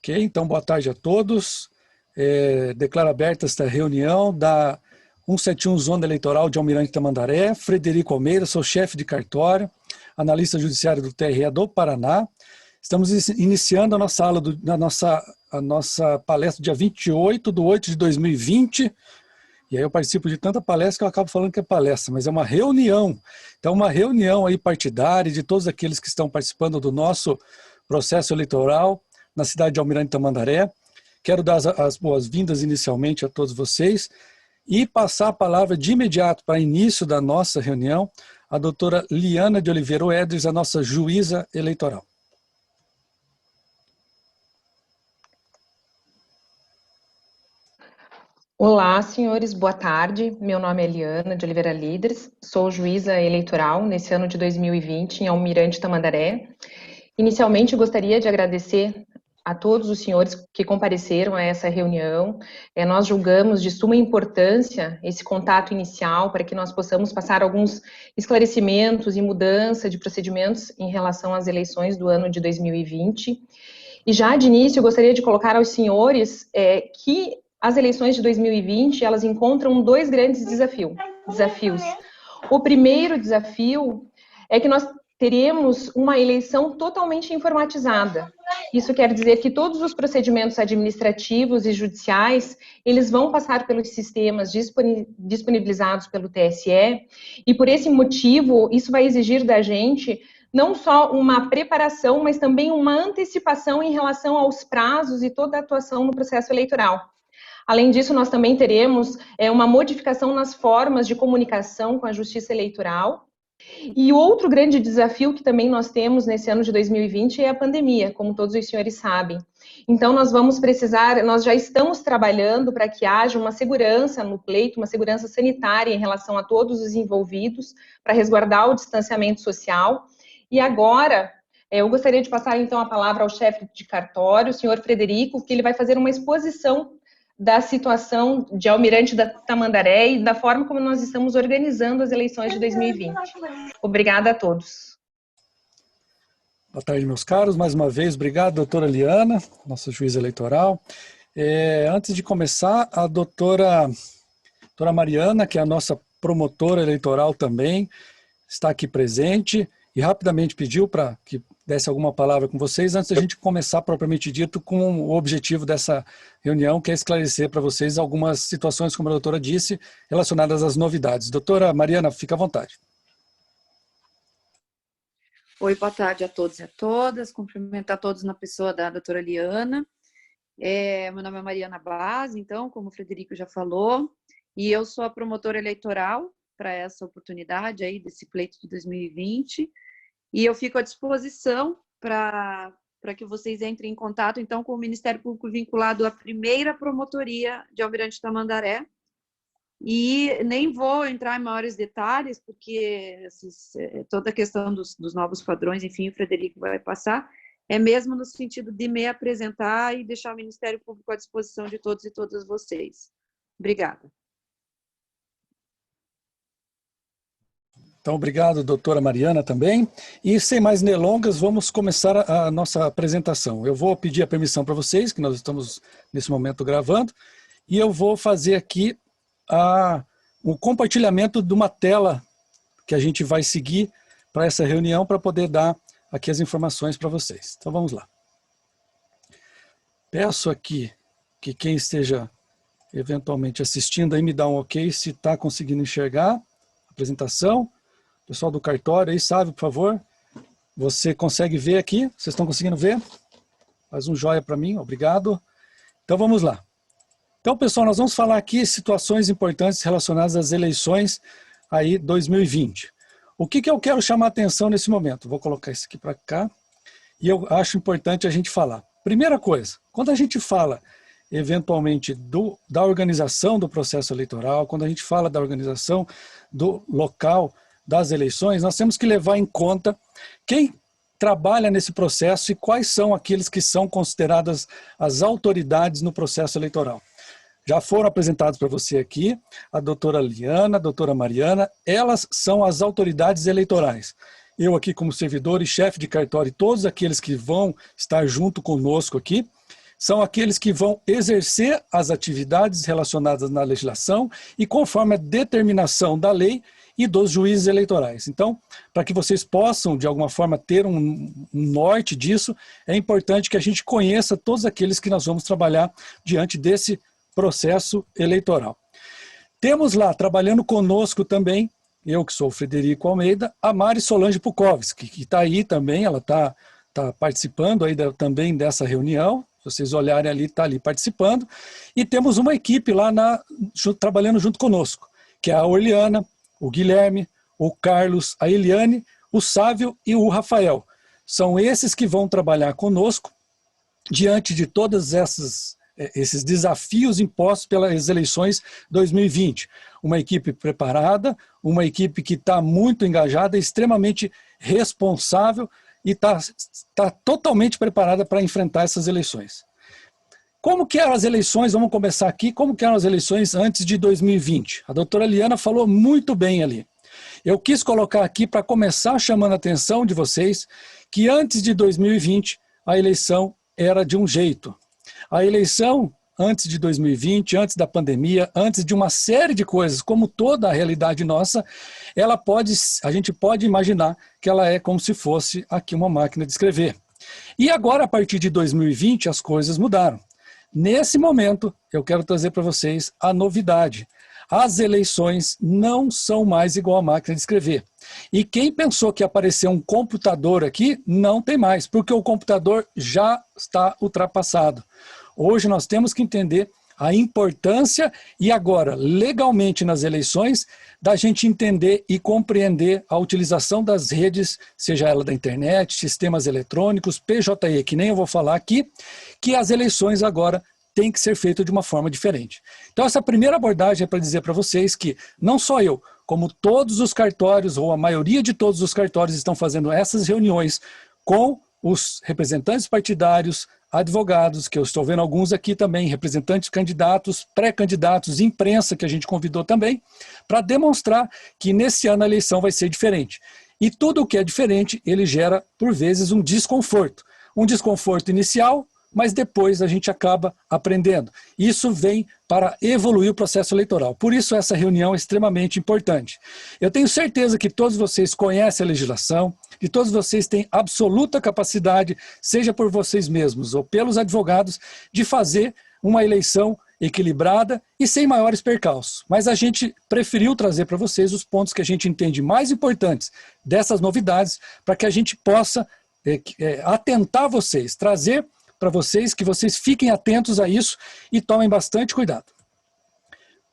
Ok, então boa tarde a todos. Declaro aberta esta reunião da 171 Zona Eleitoral de Almirante Tamandaré. Frederico Almeida, sou chefe de cartório, analista judiciário do TRE do Paraná. Estamos iniciando a nossa aula, a nossa palestra dia 28/8/2020. E aí eu participo de tanta palestra que eu acabo falando que é palestra, mas é uma reunião. Então, uma reunião aí partidária de todos aqueles que estão participando do nosso processo eleitoral na cidade de Almirante Tamandaré. Quero dar as boas-vindas inicialmente a todos vocês e passar a palavra de imediato para início da nossa reunião a doutora Liana de Oliveira Oedres, a nossa juíza eleitoral. Olá, senhores, boa tarde. Meu nome é Liana de Oliveira Líderes, sou juíza eleitoral nesse ano de 2020 em Almirante Tamandaré. Inicialmente, gostaria de agradecer a todos os senhores que compareceram a essa reunião. Nós julgamos de suma importância esse contato inicial para que nós possamos passar alguns esclarecimentos e mudança de procedimentos em relação às eleições do ano de 2020. E já de início, eu gostaria de colocar aos senhores que as eleições de 2020, elas encontram dois grandes desafios. O primeiro desafio é que nós teremos uma eleição totalmente informatizada. Isso quer dizer que todos os procedimentos administrativos e judiciais, eles vão passar pelos sistemas disponibilizados pelo TSE, e por esse motivo, isso vai exigir da gente não só uma preparação, mas também uma antecipação em relação aos prazos e toda a atuação no processo eleitoral. Além disso, nós também teremos uma modificação nas formas de comunicação com a Justiça Eleitoral. E outro grande desafio que também nós temos nesse ano de 2020 é a pandemia, como todos os senhores sabem. Então, nós já estamos trabalhando para que haja uma segurança no pleito, uma segurança sanitária em relação a todos os envolvidos, para resguardar o distanciamento social. E agora, eu gostaria de passar então a palavra ao chefe de cartório, o senhor Frederico, que ele vai fazer uma exposição da situação de Almirante Tamandaré e da forma como nós estamos organizando as eleições de 2020. Obrigada a todos. Boa tarde, meus caros. Mais uma vez, obrigado, doutora Liana, nossa juíza eleitoral. Antes de começar, a doutora Mariana, que é a nossa promotora eleitoral também, está aqui presente e rapidamente pediu para que desse alguma palavra com vocês, antes da gente começar propriamente dito com o objetivo dessa reunião, que é esclarecer para vocês algumas situações, como a doutora disse, relacionadas às novidades. Doutora Mariana, fica à vontade. Oi, boa tarde a todos e a todas, cumprimentar todos na pessoa da doutora Liana. Meu nome é Mariana Baz, então, como o Frederico já falou, e eu sou a promotora eleitoral para essa oportunidade aí desse pleito de 2020, e eu fico à disposição para que vocês entrem em contato, então, com o Ministério Público vinculado à primeira promotoria de Almirante Tamandaré. E nem vou entrar em maiores detalhes, porque toda a questão dos novos padrões, enfim, o Frederico vai passar, é mesmo no sentido de me apresentar e deixar o Ministério Público à disposição de todos e todas vocês. Obrigada. Então, obrigado, doutora Mariana, também. E, sem mais delongas, vamos começar a nossa apresentação. Eu vou pedir a permissão para vocês, que nós estamos, nesse momento, gravando, e eu vou fazer aqui o compartilhamento de uma tela que a gente vai seguir para essa reunião, para poder dar aqui as informações para vocês. Então, vamos lá. Peço aqui que quem esteja eventualmente assistindo aí me dá um ok se está conseguindo enxergar a apresentação. Pessoal do cartório aí, sabe, por favor? Você consegue ver aqui? Vocês estão conseguindo ver? Faz um joia para mim, obrigado. Então vamos lá. Então, pessoal, nós vamos falar aqui situações importantes relacionadas às eleições aí 2020. O que eu quero chamar a atenção nesse momento? Vou colocar isso aqui para cá. E eu acho importante a gente falar. Primeira coisa, quando a gente fala eventualmente da organização do processo eleitoral, quando a gente fala da organização do local das eleições, nós temos que levar em conta quem trabalha nesse processo e quais são aqueles que são consideradas as autoridades no processo eleitoral. Já foram apresentados para você aqui a doutora Liana, a doutora Mariana, elas são as autoridades eleitorais. Eu aqui como servidor e chefe de cartório e todos aqueles que vão estar junto conosco aqui, são aqueles que vão exercer as atividades relacionadas na legislação e conforme a determinação da lei e dos juízes eleitorais. Então, para que vocês possam, de alguma forma, ter um norte disso, é importante que a gente conheça todos aqueles que nós vamos trabalhar diante desse processo eleitoral. Temos lá, trabalhando conosco também, eu que sou o Frederico Almeida, a Mari Solange Pukovski, que está aí também, ela está participando aí também dessa reunião. Se vocês olharem ali, está ali participando. E temos uma equipe lá trabalhando junto conosco, que é a Orliana, o Guilherme, o Carlos, a Eliane, o Sávio e o Rafael. São esses que vão trabalhar conosco diante de todos esses desafios impostos pelas eleições 2020. Uma equipe preparada, uma equipe que está muito engajada, extremamente responsável e está totalmente preparada para enfrentar essas eleições. Como que eram as eleições, vamos começar aqui, como que eram as eleições antes de 2020? A doutora Liana falou muito bem ali. Eu quis colocar aqui para começar chamando a atenção de vocês que antes de 2020 a eleição era de um jeito. A eleição antes de 2020, antes da pandemia, antes de uma série de coisas, como toda a realidade nossa, a gente pode imaginar que ela é como se fosse aqui uma máquina de escrever. E agora, a partir de 2020, as coisas mudaram. Nesse momento, eu quero trazer para vocês a novidade. As eleições não são mais igual a máquina de escrever. E quem pensou que ia aparecer um computador aqui, não tem mais, porque o computador já está ultrapassado. Hoje nós temos que entender a importância e agora, legalmente nas eleições, da gente entender e compreender a utilização das redes, seja ela da internet, sistemas eletrônicos, PJE, que nem eu vou falar aqui, que as eleições agora têm que ser feitas de uma forma diferente. Então essa primeira abordagem é para dizer para vocês que não só eu, como todos os cartórios, ou a maioria de todos os cartórios estão fazendo essas reuniões com os representantes partidários, advogados, que eu estou vendo alguns aqui também, representantes candidatos, pré-candidatos, imprensa, que a gente convidou também, para demonstrar que nesse ano a eleição vai ser diferente. E tudo o que é diferente, ele gera, por vezes, um desconforto. Um desconforto inicial, mas depois a gente acaba aprendendo. Isso vem para evoluir o processo eleitoral. Por isso essa reunião é extremamente importante. Eu tenho certeza que todos vocês conhecem a legislação, que todos vocês têm absoluta capacidade, seja por vocês mesmos ou pelos advogados, de fazer uma eleição equilibrada e sem maiores percalços. Mas a gente preferiu trazer para vocês os pontos que a gente entende mais importantes dessas novidades, para que a gente possa atentar vocês, trazer para vocês, que vocês fiquem atentos a isso e tomem bastante cuidado.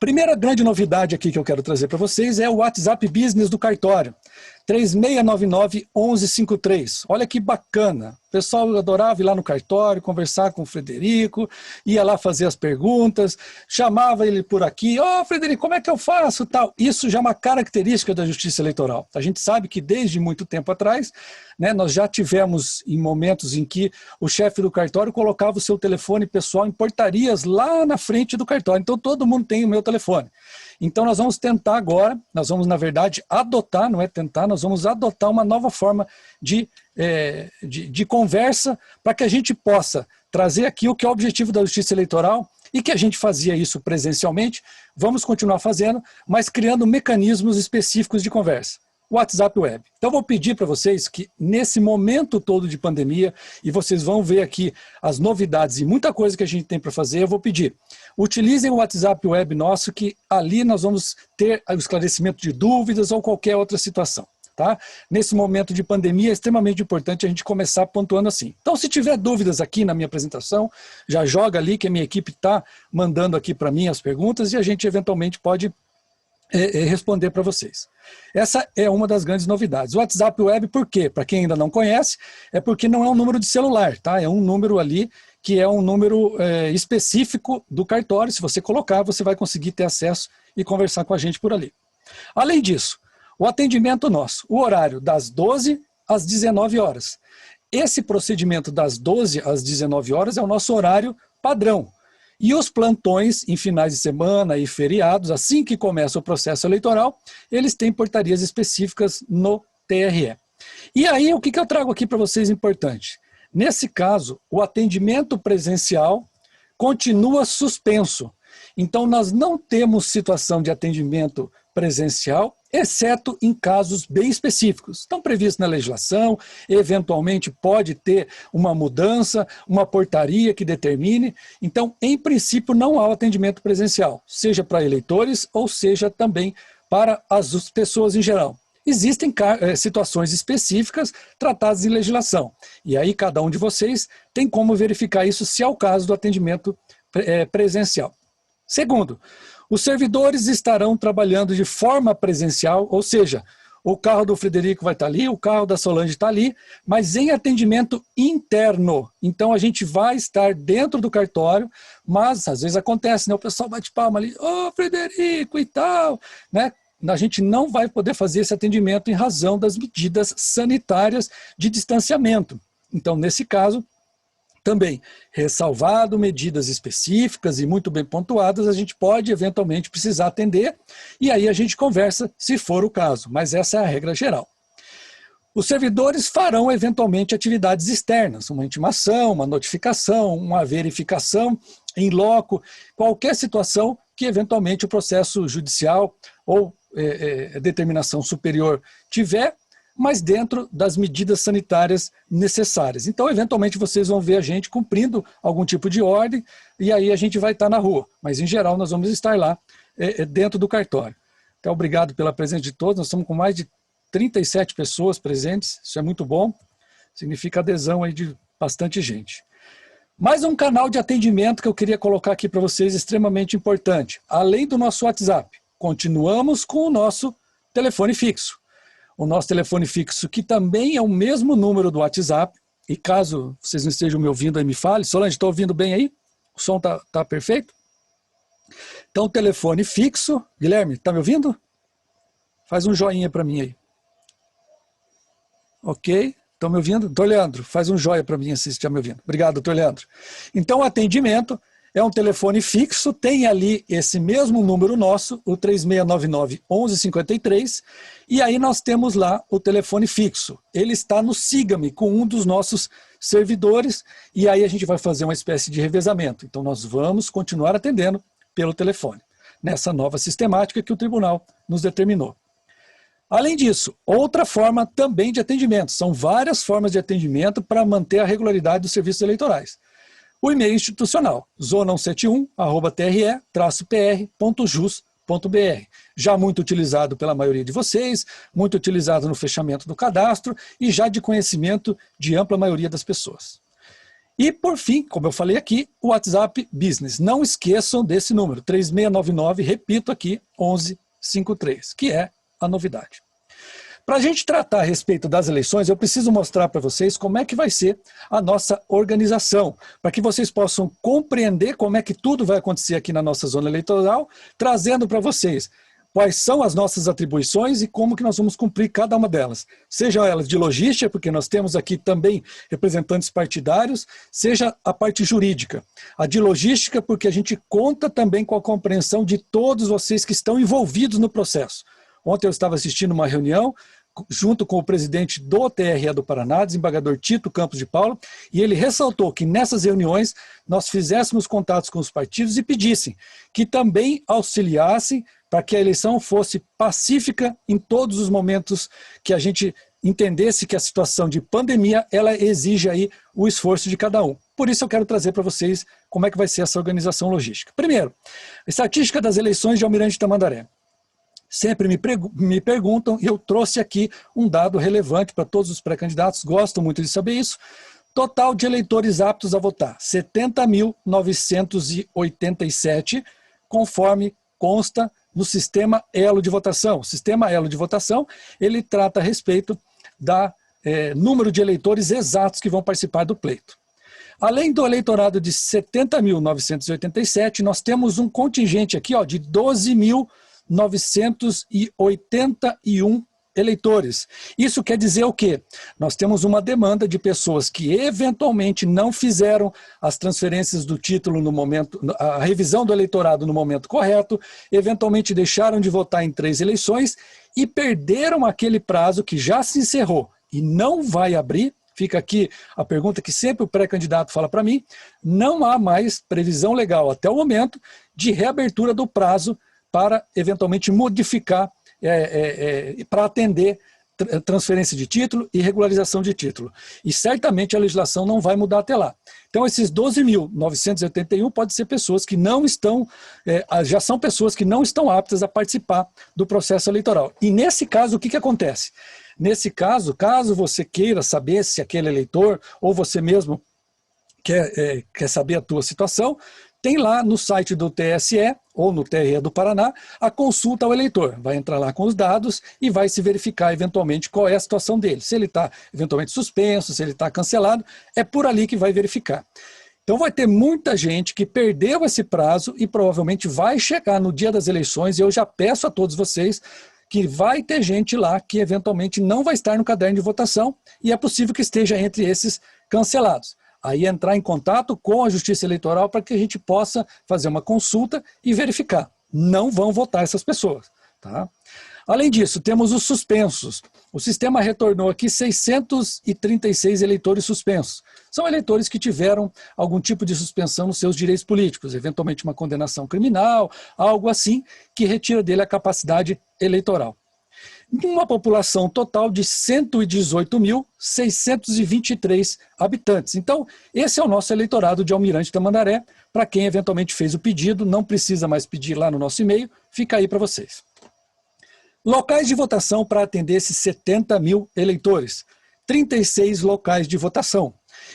Primeira grande novidade aqui que eu quero trazer para vocês é o WhatsApp Business do cartório, 3699-1153. Olha que bacana. O pessoal adorava ir lá no cartório, conversar com o Frederico, ia lá fazer as perguntas, chamava ele por aqui, Frederico, como é que eu faço? Tal. Isso já é uma característica da Justiça Eleitoral. A gente sabe que desde muito tempo atrás, né, nós já tivemos em momentos em que o chefe do cartório colocava o seu telefone pessoal em portarias lá na frente do cartório. Então todo mundo tem o meu telefone. Então nós vamos tentar agora, nós vamos na verdade adotar, não é tentar, nós vamos adotar uma nova forma de conversa para que a gente possa trazer aqui o que é o objetivo da Justiça Eleitoral e que a gente fazia isso presencialmente, vamos continuar fazendo, mas criando mecanismos específicos de conversa. WhatsApp Web. Então vou pedir para vocês que nesse momento todo de pandemia, e vocês vão ver aqui as novidades e muita coisa que a gente tem para fazer, eu vou pedir, utilizem o WhatsApp Web nosso, que ali nós vamos ter o esclarecimento de dúvidas ou qualquer outra situação. Tá? Nesse momento de pandemia é extremamente importante a gente começar pontuando assim. Então se tiver dúvidas aqui na minha apresentação, já joga ali que a minha equipe está mandando aqui para mim as perguntas e a gente eventualmente pode responder para vocês. Essa é uma das grandes novidades. O WhatsApp Web, por quê? Para quem ainda não conhece, é porque não é um número de celular, tá? É um número ali que é um número específico do cartório. Se você colocar, você vai conseguir ter acesso e conversar com a gente por ali. Além disso, o atendimento nosso, o horário das 12 às 19 horas. Esse procedimento das 12 às 19 horas é o nosso horário padrão. E os plantões em finais de semana e feriados, assim que começa o processo eleitoral, eles têm portarias específicas no TRE. E aí, o que eu trago aqui para vocês importante? Nesse caso, o atendimento presencial continua suspenso. Então, nós não temos situação de atendimento presencial, exceto em casos bem específicos. Estão previstos na legislação, eventualmente pode ter uma mudança, uma portaria que determine. Então, em princípio, não há o atendimento presencial, seja para eleitores ou seja também para as pessoas em geral. Existem situações específicas tratadas em legislação. E aí cada um de vocês tem como verificar isso se é o caso do atendimento presencial. Segundo, os servidores estarão trabalhando de forma presencial, ou seja, o carro do Frederico vai estar ali, o carro da Solange está ali, mas em atendimento interno. Então a gente vai estar dentro do cartório, mas às vezes acontece, né? O pessoal bate palma ali, ô Frederico e tal, né? A gente não vai poder fazer esse atendimento em razão das medidas sanitárias de distanciamento. Então, nesse caso, também, ressalvado medidas específicas e muito bem pontuadas, a gente pode eventualmente precisar atender, e aí a gente conversa se for o caso, mas essa é a regra geral. Os servidores farão eventualmente atividades externas, uma intimação, uma notificação, uma verificação em loco, qualquer situação que eventualmente o processo judicial ou determinação superior tiver, mas dentro das medidas sanitárias necessárias. Então, eventualmente, vocês vão ver a gente cumprindo algum tipo de ordem e aí a gente vai estar na rua. Mas, em geral, nós vamos estar lá dentro do cartório. Então, obrigado pela presença de todos. Nós estamos com mais de 37 pessoas presentes. Isso é muito bom. Significa adesão aí de bastante gente. Mais um canal de atendimento que eu queria colocar aqui para vocês, extremamente importante. Além do nosso WhatsApp, continuamos com o nosso telefone fixo. O nosso telefone fixo, que também é o mesmo número do WhatsApp, e caso vocês não estejam me ouvindo aí, me fale. Solange, está ouvindo bem aí? O som tá perfeito? Então, telefone fixo. Guilherme, está me ouvindo? Faz um joinha para mim aí. Ok? Estão me ouvindo? Doutor Leandro, faz um joia para mim se está me ouvindo. Obrigado, doutor Leandro. Então, o atendimento é um telefone fixo, tem ali esse mesmo número nosso, o 3699-1153, e aí nós temos lá o telefone fixo. Ele está no Siga-me com um dos nossos servidores, e aí a gente vai fazer uma espécie de revezamento. Então, nós vamos continuar atendendo pelo telefone, nessa nova sistemática que o tribunal nos determinou. Além disso, outra forma também de atendimento. São várias formas de atendimento para manter a regularidade dos serviços eleitorais. O e-mail institucional, zona171@tre-pr.jus.br. Já muito utilizado pela maioria de vocês, muito utilizado no fechamento do cadastro e já de conhecimento de ampla maioria das pessoas. E, por fim, como eu falei aqui, o WhatsApp Business. Não esqueçam desse número, 3699, repito aqui, 1153, que é a novidade. Para a gente tratar a respeito das eleições, eu preciso mostrar para vocês como é que vai ser a nossa organização, para que vocês possam compreender como é que tudo vai acontecer aqui na nossa zona eleitoral, trazendo para vocês quais são as nossas atribuições e como que nós vamos cumprir cada uma delas. Sejam elas de logística, porque nós temos aqui também representantes partidários, seja a parte jurídica. A de logística, porque a gente conta também com a compreensão de todos vocês que estão envolvidos no processo. Ontem eu estava assistindo uma reunião junto com o presidente do TRE do Paraná, desembargador Tito Campos de Paula, e ele ressaltou que nessas reuniões nós fizéssemos contatos com os partidos e pedissem que também auxiliassem para que a eleição fosse pacífica em todos os momentos que a gente entendesse que a situação de pandemia, ela exige aí o esforço de cada um. Por isso eu quero trazer para vocês como é que vai ser essa organização logística. Primeiro, a estatística das eleições de Almirante Tamandaré. Sempre me perguntam, e eu trouxe aqui um dado relevante para todos os pré-candidatos, gostam muito de saber isso. Total de eleitores aptos a votar, 70.987, conforme consta no sistema Elo de votação. O sistema Elo de votação, ele trata a respeito da número de eleitores exatos que vão participar do pleito. Além do eleitorado de 70.987, nós temos um contingente aqui de 12.981 eleitores. Isso quer dizer o quê? Nós temos uma demanda de pessoas que eventualmente não fizeram as transferências do título no momento, a revisão do eleitorado no momento correto, eventualmente deixaram de votar em 3 eleições e perderam aquele prazo que já se encerrou e não vai abrir fica aqui a pergunta que sempre o pré-candidato fala para mim, não há mais previsão legal até o momento de reabertura do prazo para eventualmente modificar, para atender transferência de título e regularização de título. E certamente a legislação não vai mudar até lá. Então esses 12.981 pode ser pessoas que não estão, já são pessoas que não estão aptas a participar do processo eleitoral. E nesse caso, o que acontece? Nesse caso, caso você queira saber se aquele eleitor ou você mesmo quer saber a tua situação, tem lá no site do TSE ou no TRE do Paraná a consulta ao eleitor. Vai entrar lá com os dados e vai se verificar eventualmente qual é a situação dele. Se ele está eventualmente suspenso, se ele está cancelado, é por ali que vai verificar. Então vai ter muita gente que perdeu esse prazo e provavelmente vai chegar no dia das eleições, e eu já peço a todos vocês que vai ter gente lá que eventualmente não vai estar no caderno de votação e é possível que esteja entre esses cancelados. Aí entrar em contato com a Justiça Eleitoral para que a gente possa fazer uma consulta e verificar. Não vão votar essas pessoas. Tá? Além disso, temos os suspensos. O sistema retornou aqui 636 eleitores suspensos. São eleitores que tiveram algum tipo de suspensão nos seus direitos políticos, eventualmente uma condenação criminal, algo assim, que retira dele a capacidade eleitoral. Uma população total de 118.623 habitantes. Então, esse é o nosso eleitorado de Almirante Tamandaré. Para quem eventualmente fez o pedido, não precisa mais pedir lá no nosso e-mail, fica aí para vocês. Locais de votação para atender esses 70 mil eleitores. 36 locais de votação.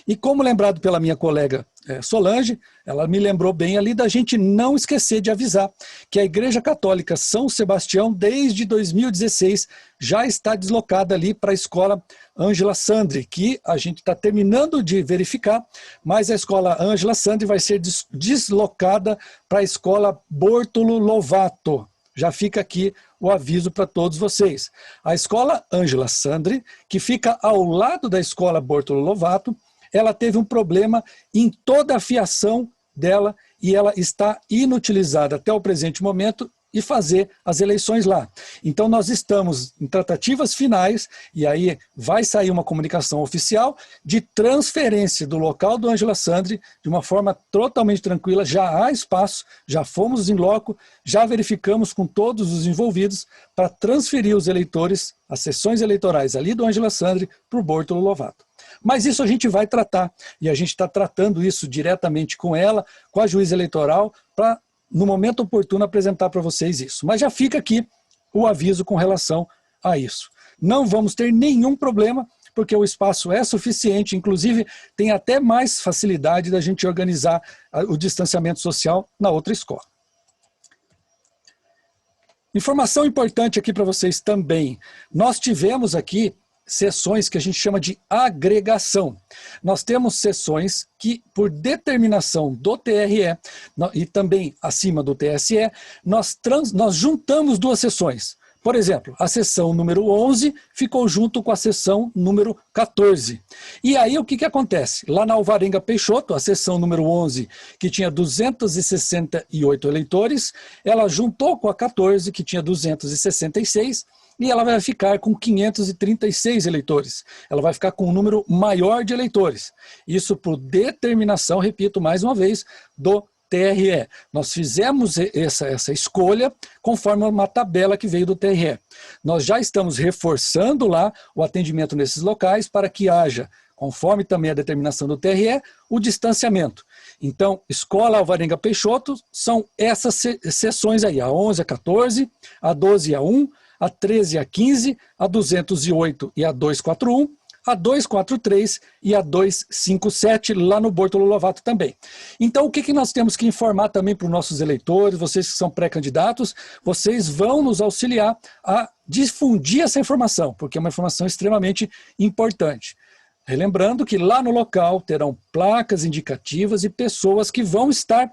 E como lembrado pela minha colega Solange, ela me lembrou bem ali da gente não esquecer de avisar que a Igreja Católica São Sebastião, desde 2016, já está deslocada ali para a escola Ângela Sandri, que a gente está terminando de verificar, mas a escola Ângela Sandri vai ser deslocada para a escola Bortolo Lovato. Já fica aqui o aviso para todos vocês. A escola Ângela Sandri, que fica ao lado da escola Bortolo Lovato, ela teve um problema em toda a fiação dela e ela está inutilizada até o presente momento e fazer as eleições lá. Então nós estamos em tratativas finais e aí vai sair uma comunicação oficial de transferência do local do Ângela Sandri de uma forma totalmente tranquila, já há espaço, já fomos em loco, já verificamos com todos os envolvidos para transferir os eleitores, as sessões eleitorais ali do Ângela Sandri para o Bortolo Lovato. Mas isso a gente vai tratar, e a gente está tratando isso diretamente com ela, com a juíza eleitoral, para, no momento oportuno, apresentar para vocês isso. Mas já fica aqui o aviso com relação a isso. Não vamos ter nenhum problema, porque o espaço é suficiente, inclusive tem até mais facilidade da gente organizar o distanciamento social na outra escola. Informação importante aqui para vocês também. Nós tivemos aqui sessões que a gente chama de agregação. Nós temos sessões que, por determinação do TRE e também acima do TSE, nós juntamos duas sessões. Por exemplo, a sessão número 11 ficou junto com a sessão número 14. E aí o que acontece? Lá na Alvarenga Peixoto, a sessão número 11, que tinha 268 eleitores, ela juntou com a 14, que tinha 266, e ela vai ficar com 536 eleitores. Ela vai ficar com um número maior de eleitores. Isso por determinação, repito mais uma vez, do TRE. Nós fizemos essa escolha conforme uma tabela que veio do TRE. Nós já estamos reforçando lá o atendimento nesses locais para que haja, conforme também a determinação do TRE, o distanciamento. Então, Escola Alvarenga Peixoto são essas sessões aí, a 11 a 14, a 12 a 1, a 13 a 15, a 208 e a 241, a 243 e a 257, lá no Bortolo Lovato também. Então, o que nós temos que informar também para os nossos eleitores, vocês que são pré-candidatos, vocês vão nos auxiliar a difundir essa informação, porque é uma informação extremamente importante. Relembrando que lá no local terão placas indicativas e pessoas que vão estar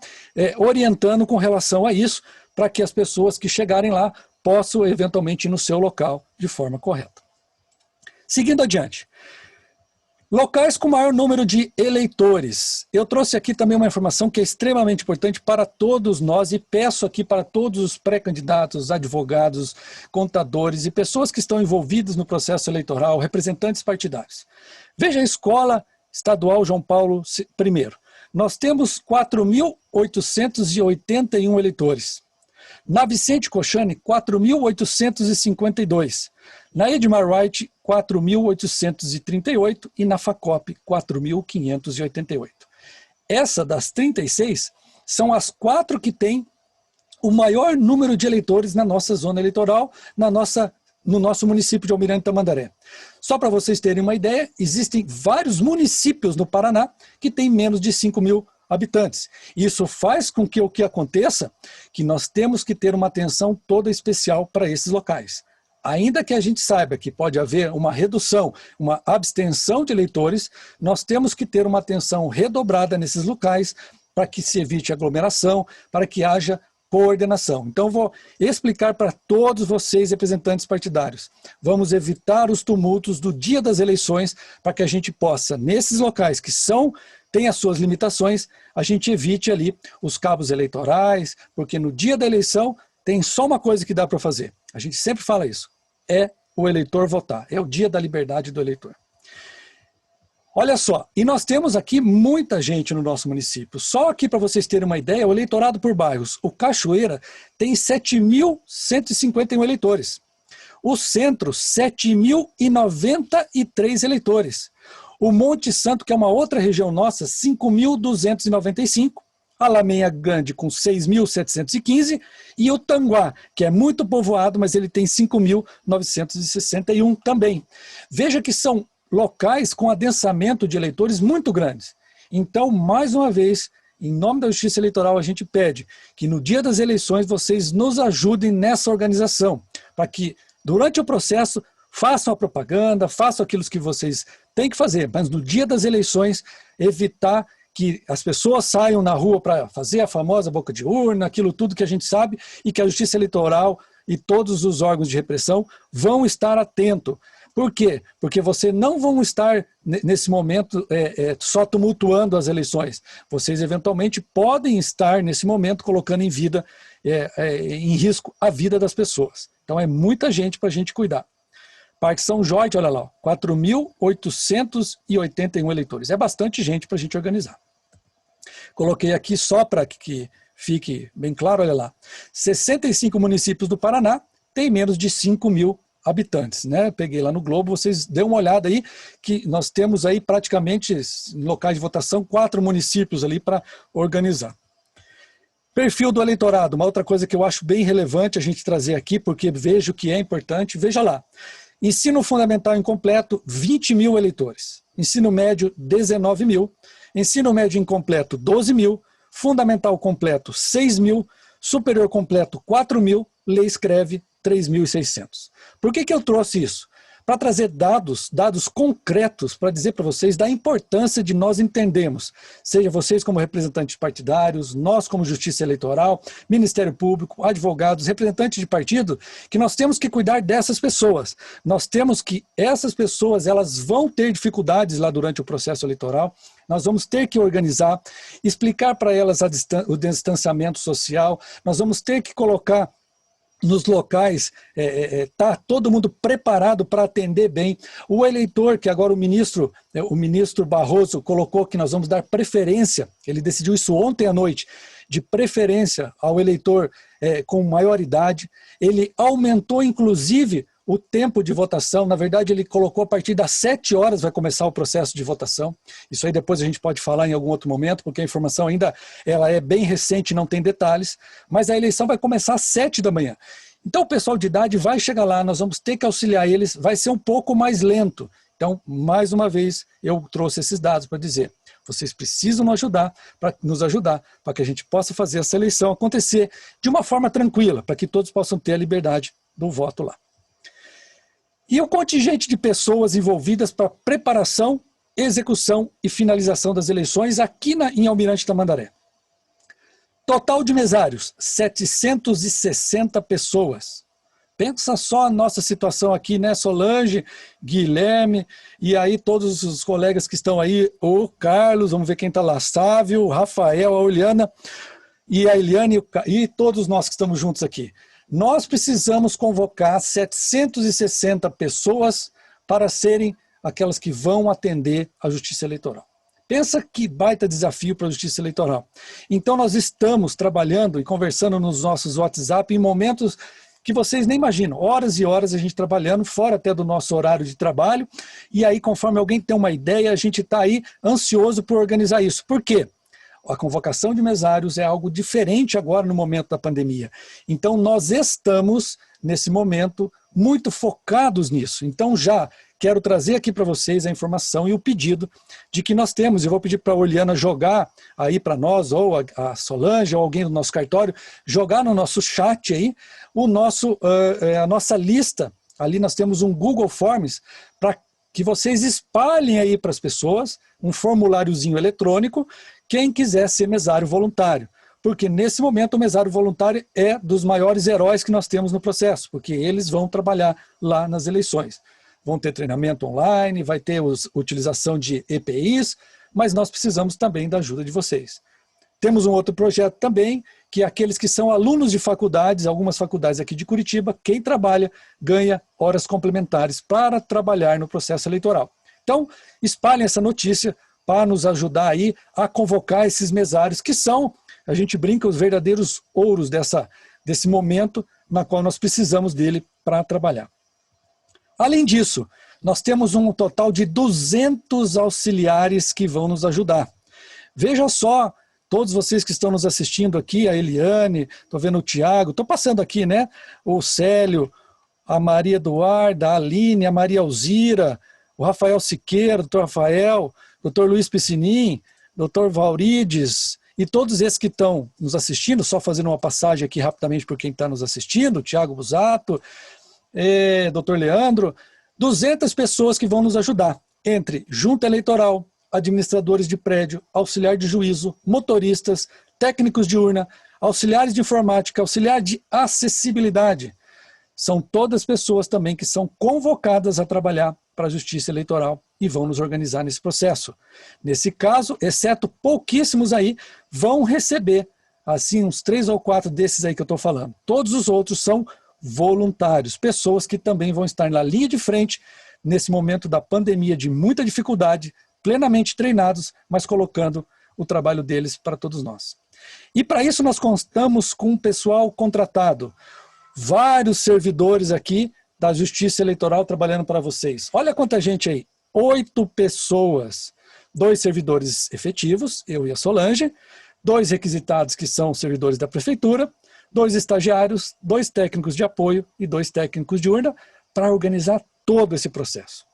orientando com relação a isso, para que as pessoas que chegarem lá possam eventualmente ir no seu local de forma correta. Seguindo adiante, Locais com maior número de eleitores. Eu trouxe aqui também uma informação que é extremamente importante para todos nós e peço aqui para todos os pré-candidatos, advogados, contadores e pessoas que estão envolvidas no processo eleitoral, representantes partidários. Veja a Escola Estadual João Paulo I. Nós temos 4.881 eleitores. Na Vicente Cochane, 4.852. Na Edmar Wright, 4.838 e na FACOP, 4.588. Essa das 36 são as 4 que têm o maior número de eleitores na nossa zona eleitoral, no nosso município de Almirante Tamandaré. Só para vocês terem uma ideia, existem vários municípios no Paraná que têm menos de 5.000 habitantes. Isso faz com que o que aconteça, que nós temos que ter uma atenção toda especial para esses locais. Ainda que a gente saiba que pode haver uma redução, uma abstenção de eleitores, nós temos que ter uma atenção redobrada nesses locais para que se evite aglomeração, para que haja coordenação. Então vou explicar para todos vocês, representantes partidários. Vamos evitar os tumultos do dia das eleições para que a gente possa, nesses locais que têm as suas limitações, a gente evite ali os cabos eleitorais, porque no dia da eleição tem só uma coisa que dá para fazer. A gente sempre fala isso. É o eleitor votar. É o dia da liberdade do eleitor. Olha só, e nós temos aqui muita gente no nosso município. Só aqui para vocês terem uma ideia, o eleitorado por bairros. O Cachoeira tem 7.151 eleitores. O Centro, 7.093 eleitores. O Monte Santo, que é uma outra região nossa, 5.295. A Lameia Grande com 6.715 e o Tanguá, que é muito povoado, mas ele tem 5.961 também. Veja que são locais com adensamento de eleitores muito grandes. Então, mais uma vez, em nome da Justiça Eleitoral, a gente pede que no dia das eleições vocês nos ajudem nessa organização, para que durante o processo façam a propaganda, façam aquilo que vocês têm que fazer, mas no dia das eleições evitar que as pessoas saiam na rua para fazer a famosa boca de urna, aquilo tudo que a gente sabe, e que a Justiça Eleitoral e todos os órgãos de repressão vão estar atentos. Por quê? Porque vocês não vão estar, nesse momento, só tumultuando as eleições. Vocês, eventualmente, podem estar, nesse momento, colocando em em risco a vida das pessoas. Então, é muita gente para a gente cuidar. Parque São Jorge, olha lá, 4.881 eleitores. É bastante gente para a gente organizar. Coloquei aqui só para que fique bem claro, olha lá. 65 municípios do Paraná têm menos de 5.000 habitantes, né? Peguei lá no Globo, vocês dêem uma olhada aí, que nós temos aí praticamente, em locais de votação, 4 municípios ali para organizar. Perfil do eleitorado, uma outra coisa que eu acho bem relevante a gente trazer aqui, porque vejo que é importante, veja lá. Ensino fundamental incompleto, 20.000 eleitores. Ensino médio, 19.000. Ensino médio incompleto, 12.000. Fundamental completo, 6.000. Superior completo, 4.000. Lei escreve, 3.600. Por que eu trouxe isso? Para trazer dados concretos, para dizer para vocês da importância de nós entendermos, seja vocês como representantes partidários, nós como Justiça Eleitoral, Ministério Público, advogados, representantes de partido, que nós temos que cuidar dessas pessoas. Nós temos que, essas pessoas, elas vão ter dificuldades lá durante o processo eleitoral, nós vamos ter que organizar, explicar para elas o distanciamento social, nós vamos ter que colocar nos locais, tá todo mundo preparado para atender bem. O eleitor, que agora o ministro Barroso colocou que nós vamos dar preferência, ele decidiu isso ontem à noite, de preferência ao eleitor com maior idade. Ele aumentou, inclusive, o tempo de votação. Na verdade, ele colocou a partir das 7 horas vai começar o processo de votação. Isso aí depois a gente pode falar em algum outro momento, porque a informação ainda ela é bem recente, não tem detalhes, mas a eleição vai começar às 7 da manhã. Então o pessoal de idade vai chegar lá, nós vamos ter que auxiliar eles, vai ser um pouco mais lento. Então, mais uma vez, eu trouxe esses dados para dizer, vocês precisam nos ajudar para que a gente possa fazer essa eleição acontecer de uma forma tranquila, para que todos possam ter a liberdade do voto lá. E o contingente de pessoas envolvidas para preparação, execução e finalização das eleições aqui em Almirante Tamandaré. Total de mesários, 760 pessoas. Pensa só a nossa situação aqui, né, Solange, Guilherme, e aí todos os colegas que estão aí, o Carlos, vamos ver quem está lá, Sávio, o Rafael, a Oliana, e a Eliane, e todos nós que estamos juntos aqui. Nós precisamos convocar 760 pessoas para serem aquelas que vão atender a Justiça Eleitoral. Pensa que baita desafio para a Justiça Eleitoral. Então nós estamos trabalhando e conversando nos nossos WhatsApp em momentos que vocês nem imaginam, horas e horas a gente trabalhando, fora até do nosso horário de trabalho, e aí conforme alguém tem uma ideia, a gente está aí ansioso por organizar isso. Por quê? A convocação de mesários é algo diferente agora no momento da pandemia. Então nós estamos, nesse momento, muito focados nisso. Então já quero trazer aqui para vocês a informação e o pedido de que nós temos, eu vou pedir para a Oliana jogar aí para nós, ou a Solange, ou alguém do nosso cartório, jogar no nosso chat aí, a nossa lista, ali nós temos um Google Forms, para que vocês espalhem aí para as pessoas, um formuláriozinho eletrônico, quem quiser ser mesário voluntário. Porque nesse momento o mesário voluntário é dos maiores heróis que nós temos no processo, porque eles vão trabalhar lá nas eleições. Vão ter treinamento online, vai ter utilização de EPIs, mas nós precisamos também da ajuda de vocês. Temos um outro projeto também, que é aqueles que são alunos de faculdades, algumas faculdades aqui de Curitiba, quem trabalha ganha horas complementares para trabalhar no processo eleitoral. Então, espalhem essa notícia para nos ajudar aí a convocar esses mesários, que são, a gente brinca, os verdadeiros ouros desse momento, na qual nós precisamos dele para trabalhar. Além disso, nós temos um total de 200 auxiliares que vão nos ajudar. Veja só, todos vocês que estão nos assistindo aqui, a Eliane, estou vendo o Tiago, estou passando aqui, né? O Célio, a Maria Eduarda, a Aline, a Maria Alzira, o Rafael Siqueira, o doutor Rafael, o doutor Luiz Piscinin, o doutor Valrides, e todos esses que estão nos assistindo, só fazendo uma passagem aqui rapidamente por quem está nos assistindo, o Tiago Busato, doutor Leandro, 200 pessoas que vão nos ajudar, entre junta eleitoral, administradores de prédio, auxiliar de juízo, motoristas, técnicos de urna, auxiliares de informática, auxiliar de acessibilidade. São todas pessoas também que são convocadas a trabalhar para a Justiça Eleitoral e vão nos organizar nesse processo. Nesse caso, exceto pouquíssimos aí, vão receber, assim, uns 3 ou 4 desses aí que eu estou falando. Todos os outros são voluntários, pessoas que também vão estar na linha de frente nesse momento da pandemia de muita dificuldade, plenamente treinados, mas colocando o trabalho deles para todos nós. E para isso nós contamos com um pessoal contratado, vários servidores aqui da Justiça Eleitoral trabalhando para vocês. Olha quanta gente aí, 8 pessoas, 2 servidores efetivos, eu e a Solange, 2 requisitados que são servidores da Prefeitura, 2 estagiários, 2 técnicos de apoio e 2 técnicos de urna para organizar todo esse processo.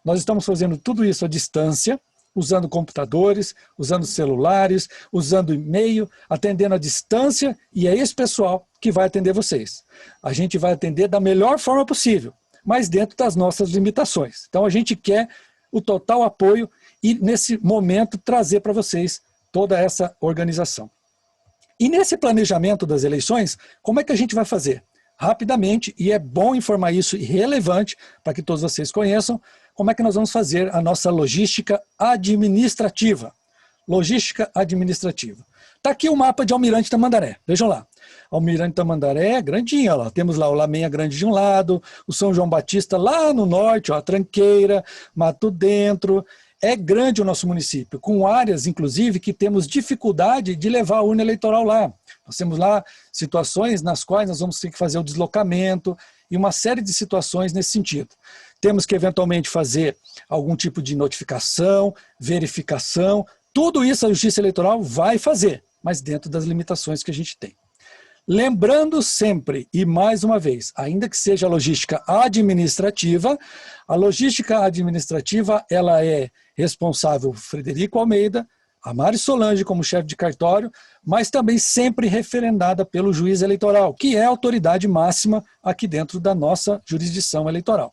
Nós estamos fazendo tudo isso à distância, usando computadores, usando celulares, usando e-mail, atendendo à distância, e é esse pessoal que vai atender vocês. A gente vai atender da melhor forma possível, mas dentro das nossas limitações. Então a gente quer o total apoio e nesse momento trazer para vocês toda essa organização. E nesse planejamento das eleições, como é que a gente vai fazer? Rapidamente, e é bom informar isso e relevante para que todos vocês conheçam, como é que nós vamos fazer a nossa logística administrativa. Logística administrativa. Está aqui o mapa de Almirante Tamandaré, vejam lá. Almirante Tamandaré é grandinho, ó, temos lá o Lamenha Grande de um lado, o São João Batista lá no norte, ó, a Tranqueira, Mato Dentro. É grande o nosso município, com áreas, inclusive, que temos dificuldade de levar a urna eleitoral lá. Nós temos lá situações nas quais nós vamos ter que fazer o deslocamento e uma série de situações nesse sentido. Temos que, eventualmente, fazer algum tipo de notificação, verificação. Tudo isso a Justiça Eleitoral vai fazer, mas dentro das limitações que a gente tem. Lembrando sempre, e mais uma vez, ainda que seja a logística administrativa, a logística administrativa ela é responsável Frederico Almeida, a Mari Solange como chefe de cartório, mas também sempre referendada pelo juiz eleitoral, que é a autoridade máxima aqui dentro da nossa jurisdição eleitoral.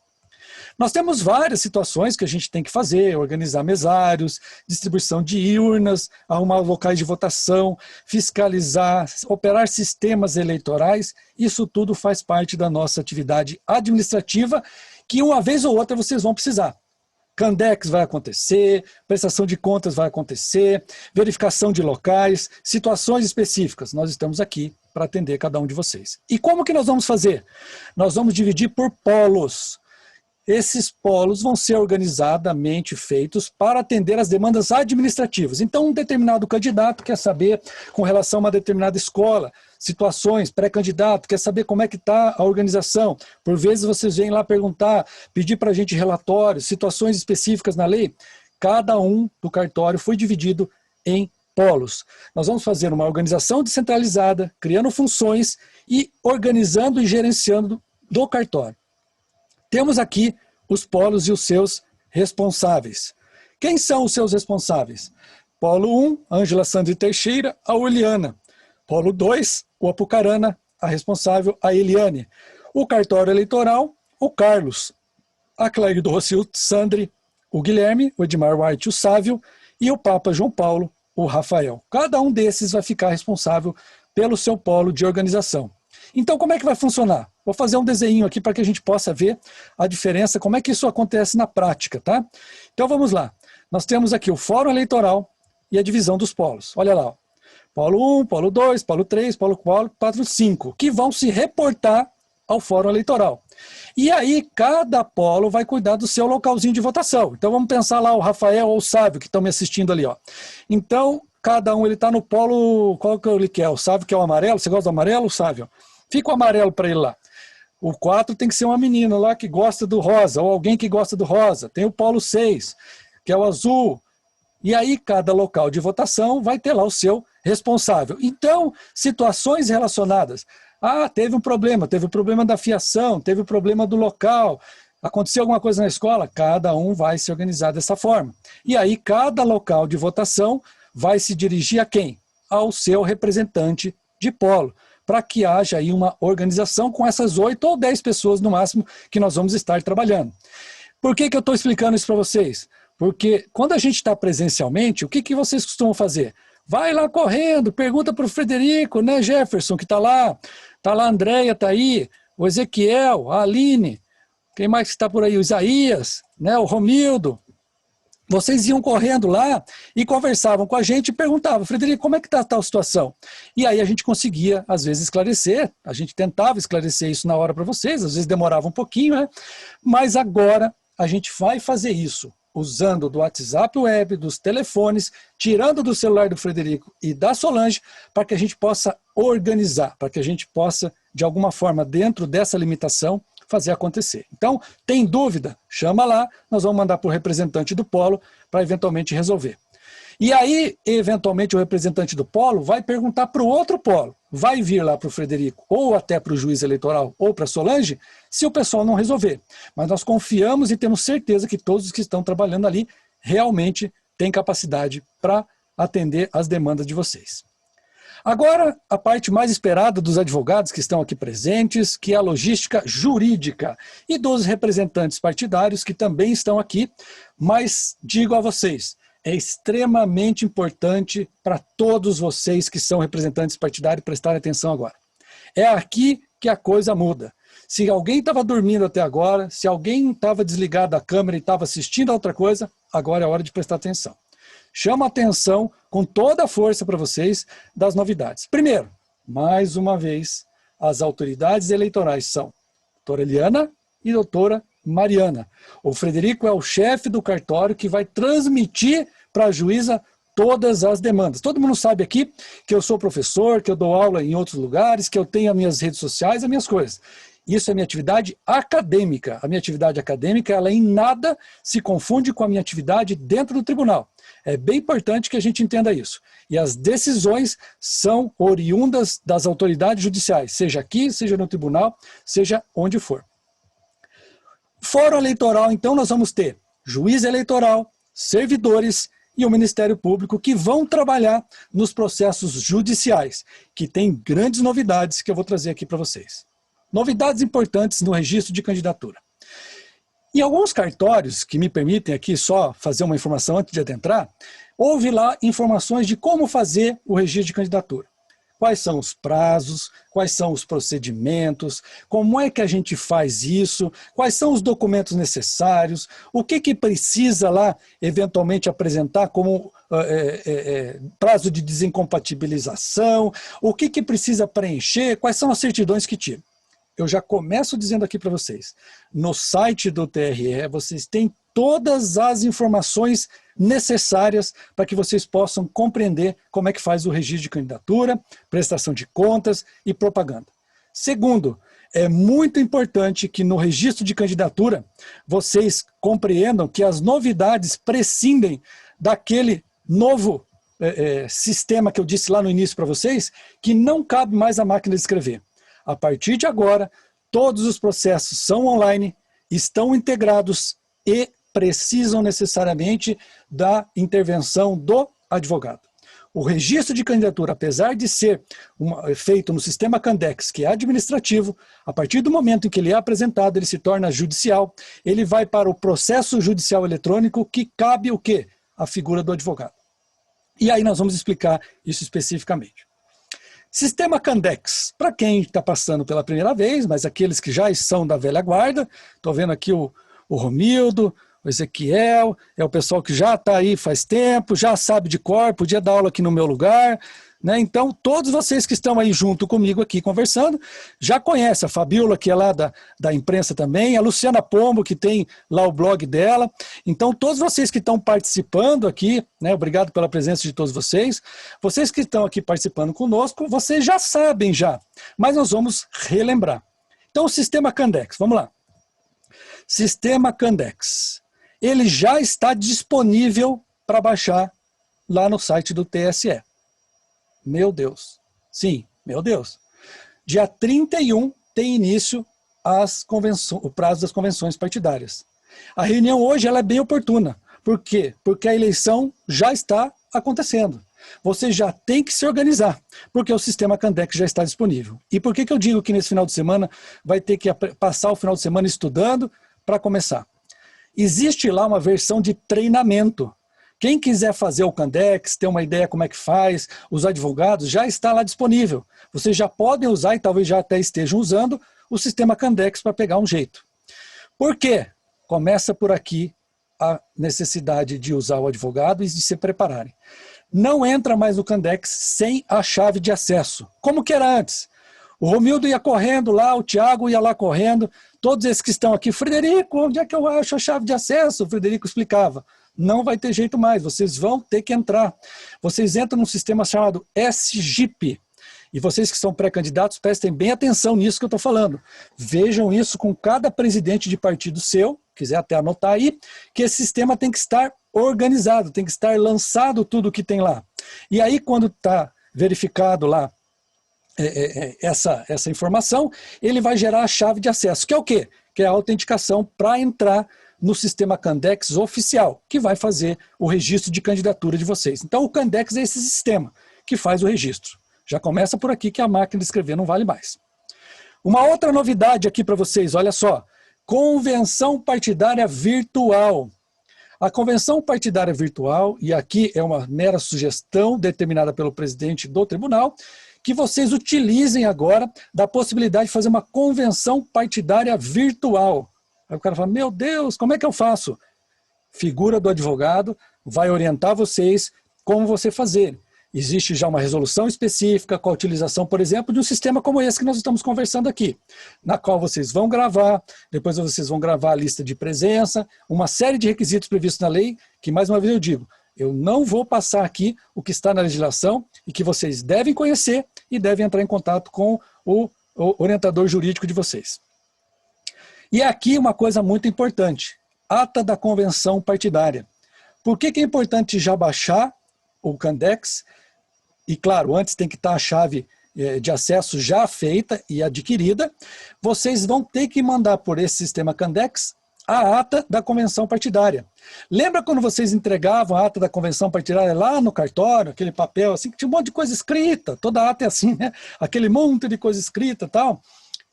Nós temos várias situações que a gente tem que fazer, organizar mesários, distribuição de urnas, arrumar locais de votação, fiscalizar, operar sistemas eleitorais, isso tudo faz parte da nossa atividade administrativa, que uma vez ou outra vocês vão precisar. Candex vai acontecer, prestação de contas vai acontecer, verificação de locais, situações específicas. Nós estamos aqui para atender cada um de vocês. E como que nós vamos fazer? Nós vamos dividir por polos. Esses polos vão ser organizadamente feitos para atender as demandas administrativas. Então, um determinado candidato quer saber com relação a uma determinada escola, situações, pré-candidato, quer saber como é que está a organização. Por vezes vocês vêm lá perguntar, pedir para a gente relatórios, situações específicas na lei. Cada um do cartório foi dividido em polos. Nós vamos fazer uma organização descentralizada, criando funções e organizando e gerenciando do cartório. Temos aqui os polos e os seus responsáveis. Quem são os seus responsáveis? Polo 1, Ângela Sandri Teixeira, a Uliana. Polo 2, o Apucarana, a responsável, a Eliane. O cartório eleitoral, o Carlos. A Claire do Rocio Sandri, o Guilherme, o Edmar White, o Sávio. E o Papa João Paulo, o Rafael. Cada um desses vai ficar responsável pelo seu polo de organização. Então, como é que vai funcionar? Vou fazer um desenho aqui para que a gente possa ver a diferença, como é que isso acontece na prática, tá? Então, vamos lá. Nós temos aqui o Fórum Eleitoral e a divisão dos polos. Olha lá, ó. Polo 1, Polo 2, Polo 3, Polo 4, 5, que vão se reportar ao Fórum Eleitoral. E aí, cada polo vai cuidar do seu localzinho de votação. Então, vamos pensar lá o Rafael ou o Sávio, que estão me assistindo ali, ó. Então, cada um, ele está no polo, qual que ele quer? O Sávio quer o amarelo? Você gosta do amarelo, Sávio? Fica o amarelo para ele lá. O 4 tem que ser uma menina lá que gosta do rosa, ou alguém que gosta do rosa. Tem o polo 6, que é o azul. E aí, cada local de votação vai ter lá o seu responsável. Então, situações relacionadas. Ah, teve um problema da fiação, teve o problema do local, aconteceu alguma coisa na escola, cada um vai se organizar dessa forma. E aí, cada local de votação vai se dirigir a quem? Ao seu representante de polo, para que haja aí uma organização com essas 8 ou 10 pessoas no máximo que nós vamos estar trabalhando. Por que eu estou explicando isso para vocês? Porque quando a gente está presencialmente, o que vocês costumam fazer? Vai lá correndo, pergunta para o Frederico, né, Jefferson, que está lá a Andréia, está aí, o Ezequiel, a Aline, quem mais está por aí? O Isaías, né, o Romildo. Vocês iam correndo lá e conversavam com a gente e perguntavam, Frederico, como é que está a tal situação? E aí a gente conseguia, às vezes, esclarecer, a gente tentava esclarecer isso na hora para vocês, às vezes demorava um pouquinho, né? Mas agora a gente vai fazer isso, usando do WhatsApp web, dos telefones, tirando do celular do Frederico e da Solange, para que a gente possa organizar, para que a gente possa, de alguma forma, dentro dessa limitação, fazer acontecer. Então, tem dúvida? Chama lá, nós vamos mandar para o representante do polo para eventualmente resolver. E aí, eventualmente, o representante do polo vai perguntar para o outro polo, vai vir lá para o Frederico, ou até para o juiz eleitoral, ou para a Solange, se o pessoal não resolver. Mas nós confiamos e temos certeza que todos os que estão trabalhando ali realmente têm capacidade para atender as demandas de vocês. Agora, a parte mais esperada dos advogados que estão aqui presentes, que é a logística jurídica, e dos representantes partidários que também estão aqui, mas digo a vocês, é extremamente importante para todos vocês que são representantes partidários prestarem atenção agora. É aqui que a coisa muda. Se alguém estava dormindo até agora, se alguém estava desligado da câmera e estava assistindo a outra coisa, agora é hora de prestar atenção. Chama a atenção com toda a força para vocês das novidades. Primeiro, mais uma vez, as autoridades eleitorais são doutora Eliana e doutora Mariana. O Frederico é o chefe do cartório que vai transmitir para a juíza todas as demandas. Todo mundo sabe aqui que eu sou professor, que eu dou aula em outros lugares, que eu tenho as minhas redes sociais, as minhas coisas. Isso é minha atividade acadêmica. A minha atividade acadêmica, ela em nada se confunde com a minha atividade dentro do tribunal. É bem importante que a gente entenda isso. E as decisões são oriundas das autoridades judiciais, seja aqui, seja no tribunal, seja onde for. Fórum eleitoral, então, nós vamos ter juiz eleitoral, servidores e o Ministério Público que vão trabalhar nos processos judiciais, que tem grandes novidades que eu vou trazer aqui para vocês. Novidades importantes no registro de candidatura. Em alguns cartórios, que me permitem aqui só fazer uma informação antes de adentrar, houve lá informações de como fazer o registro de candidatura. Quais são os prazos, quais são os procedimentos, como é que a gente faz isso, quais são os documentos necessários, o que precisa lá eventualmente apresentar como prazo de desincompatibilização, o que precisa preencher, quais são as certidões que tiram. Eu já começo dizendo aqui para vocês, no site do TRE vocês têm todas as informações necessárias para que vocês possam compreender como é que faz o registro de candidatura, prestação de contas e propaganda. Segundo, é muito importante que no registro de candidatura vocês compreendam que as novidades prescindem daquele novo sistema que eu disse lá no início para vocês, que não cabe mais à máquina de escrever. A partir de agora, todos os processos são online, estão integrados e precisam necessariamente da intervenção do advogado. O registro de candidatura, apesar de ser feito no sistema Candex, que é administrativo, a partir do momento em que ele é apresentado, ele se torna judicial, ele vai para o processo judicial eletrônico, que cabe o quê? A figura do advogado. E aí nós vamos explicar isso especificamente. Sistema Candex, para quem está passando pela primeira vez, mas aqueles que já são da velha guarda, estou vendo aqui o Romildo, o Ezequiel, é o pessoal que já está aí faz tempo, já sabe de cor, podia dar aula aqui no meu lugar, né? Então, todos vocês que estão aí junto comigo aqui conversando, já conhecem a Fabiola, que é lá da imprensa também, a Luciana Pombo, que tem lá o blog dela. Então, todos vocês que estão participando aqui, né? Obrigado pela presença de todos vocês. Vocês que estão aqui participando conosco, vocês já sabem já, mas nós vamos relembrar. Então, o sistema Candex, vamos lá. Sistema Candex. Ele já está disponível para baixar lá no site do TSE. Meu Deus. Sim, meu Deus. Dia 31 tem início o prazo das convenções partidárias. A reunião hoje ela é bem oportuna. Por quê? Porque a eleição já está acontecendo. Você já tem que se organizar, porque o sistema Candex já está disponível. E por que eu digo que nesse final de semana vai ter que passar o final de semana estudando para começar? Existe lá uma versão de treinamento. Quem quiser fazer o Candex, ter uma ideia como é que faz, os advogados, já está lá disponível. Vocês já podem usar e talvez já até estejam usando o sistema Candex para pegar um jeito. Por quê? Começa por aqui a necessidade de usar o advogado e de se prepararem. Não entra mais no Candex sem a chave de acesso, como que era antes. O Romildo ia correndo lá, o Thiago ia lá correndo, todos esses que estão aqui, Frederico, onde é que eu acho a chave de acesso? O Frederico explicava. Não vai ter jeito mais, vocês vão ter que entrar. Vocês entram num sistema chamado SGIP. E vocês que são pré-candidatos, prestem bem atenção nisso que eu estou falando. Vejam isso com cada presidente de partido seu, quiser até anotar aí, que esse sistema tem que estar organizado, tem que estar lançado tudo que tem lá. E aí, quando está verificado lá essa informação, ele vai gerar a chave de acesso, que é o quê? Que é a autenticação para entrar no sistema Candex oficial, que vai fazer o registro de candidatura de vocês. Então o Candex é esse sistema que faz o registro. Já começa por aqui que a máquina de escrever não vale mais. Uma outra novidade aqui para vocês, olha só. Convenção partidária virtual. A convenção partidária virtual, e aqui é uma mera sugestão determinada pelo presidente do tribunal, que vocês utilizem agora da possibilidade de fazer uma convenção partidária virtual. Aí o cara fala, meu Deus, como é que eu faço? Figura do advogado vai orientar vocês como você fazer. Existe já uma resolução específica com a utilização, por exemplo, de um sistema como esse que nós estamos conversando aqui, na qual vocês vão gravar, depois vocês vão gravar a lista de presença, uma série de requisitos previstos na lei, que mais uma vez eu digo, eu não vou passar aqui o que está na legislação e que vocês devem conhecer e devem entrar em contato com o orientador jurídico de vocês. E aqui uma coisa muito importante, ata da convenção partidária. Por que é importante já baixar o Candex? E claro, antes tem que estar a chave de acesso já feita e adquirida. Vocês vão ter que mandar por esse sistema Candex a ata da convenção partidária. Lembra quando vocês entregavam a ata da convenção partidária lá no cartório, aquele papel assim, que tinha um monte de coisa escrita, toda ata é assim, né? Aquele monte de coisa escrita e tal.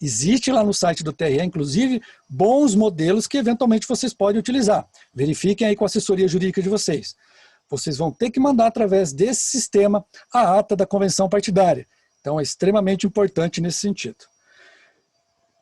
Existe lá no site do TRE, inclusive, bons modelos que eventualmente vocês podem utilizar. Verifiquem aí com a assessoria jurídica de vocês. Vocês vão ter que mandar através desse sistema a ata da convenção partidária. Então é extremamente importante nesse sentido.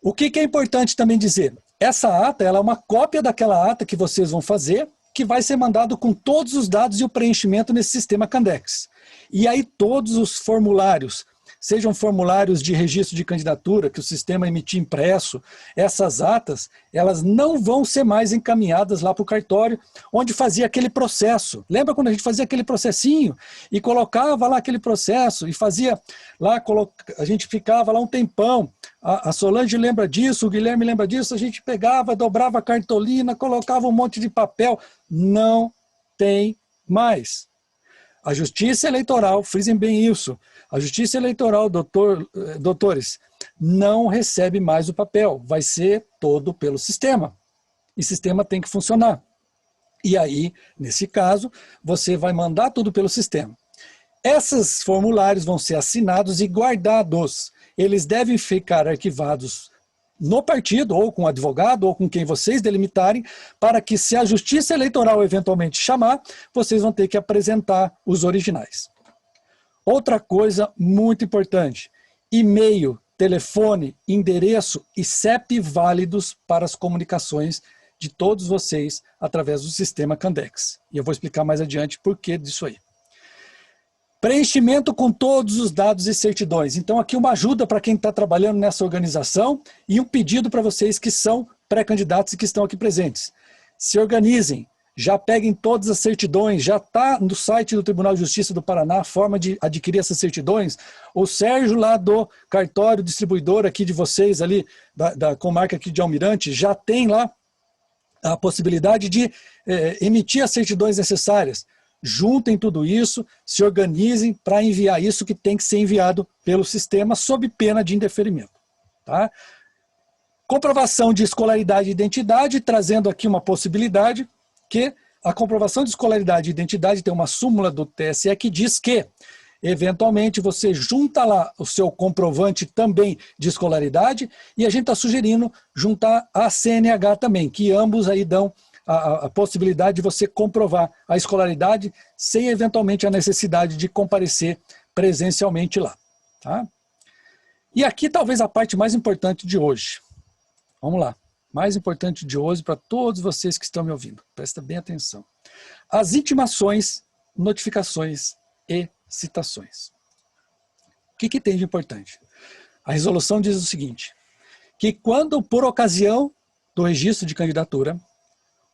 O que é importante também dizer? Essa ata ela é uma cópia daquela ata que vocês vão fazer, que vai ser mandado com todos os dados e o preenchimento nesse sistema Candex. E aí todos os formulários, sejam formulários de registro de candidatura, que o sistema emitir impresso, essas atas, elas não vão ser mais encaminhadas lá para o cartório, onde fazia aquele processo. Lembra quando a gente fazia aquele processinho e colocava lá aquele processo e fazia lá, a gente ficava lá um tempão, a Solange lembra disso, o Guilherme lembra disso, a gente pegava, dobrava a cartolina, colocava um monte de papel. Não tem mais. A Justiça Eleitoral, frisem bem isso, a Justiça Eleitoral, doutores, não recebe mais o papel, vai ser todo pelo sistema. E o sistema tem que funcionar. E aí, nesse caso, você vai mandar tudo pelo sistema. Esses formulários vão ser assinados e guardados. Eles devem ficar arquivados no partido, ou com o advogado, ou com quem vocês delimitarem, para que se a Justiça Eleitoral eventualmente chamar, vocês vão ter que apresentar os originais. Outra coisa muito importante, e-mail, telefone, endereço e CEP válidos para as comunicações de todos vocês através do sistema Candex. E eu vou explicar mais adiante por que disso aí. Preenchimento com todos os dados e certidões. Então aqui uma ajuda para quem está trabalhando nessa organização e um pedido para vocês que são pré-candidatos e que estão aqui presentes. Se organizem, já peguem todas as certidões, já está no site do Tribunal de Justiça do Paraná a forma de adquirir essas certidões. O Sérgio lá do cartório distribuidor aqui de vocês, ali da comarca aqui de Almirante, já tem lá a possibilidade de emitir as certidões necessárias. Juntem tudo isso, se organizem para enviar isso que tem que ser enviado pelo sistema sob pena de indeferimento. Tá? Comprovação de escolaridade e identidade, trazendo aqui uma possibilidade que a comprovação de escolaridade e identidade tem uma súmula do TSE que diz que, eventualmente, você junta lá o seu comprovante também de escolaridade e a gente está sugerindo juntar a CNH também, que ambos aí dão a possibilidade de você comprovar a escolaridade sem eventualmente a necessidade de comparecer presencialmente lá. Tá? E aqui talvez a parte mais importante de hoje. Vamos lá. Mais importante de hoje para todos vocês que estão me ouvindo. Presta bem atenção. As intimações, notificações e citações. O que tem de importante? A resolução diz o seguinte, que quando por ocasião do registro de candidatura,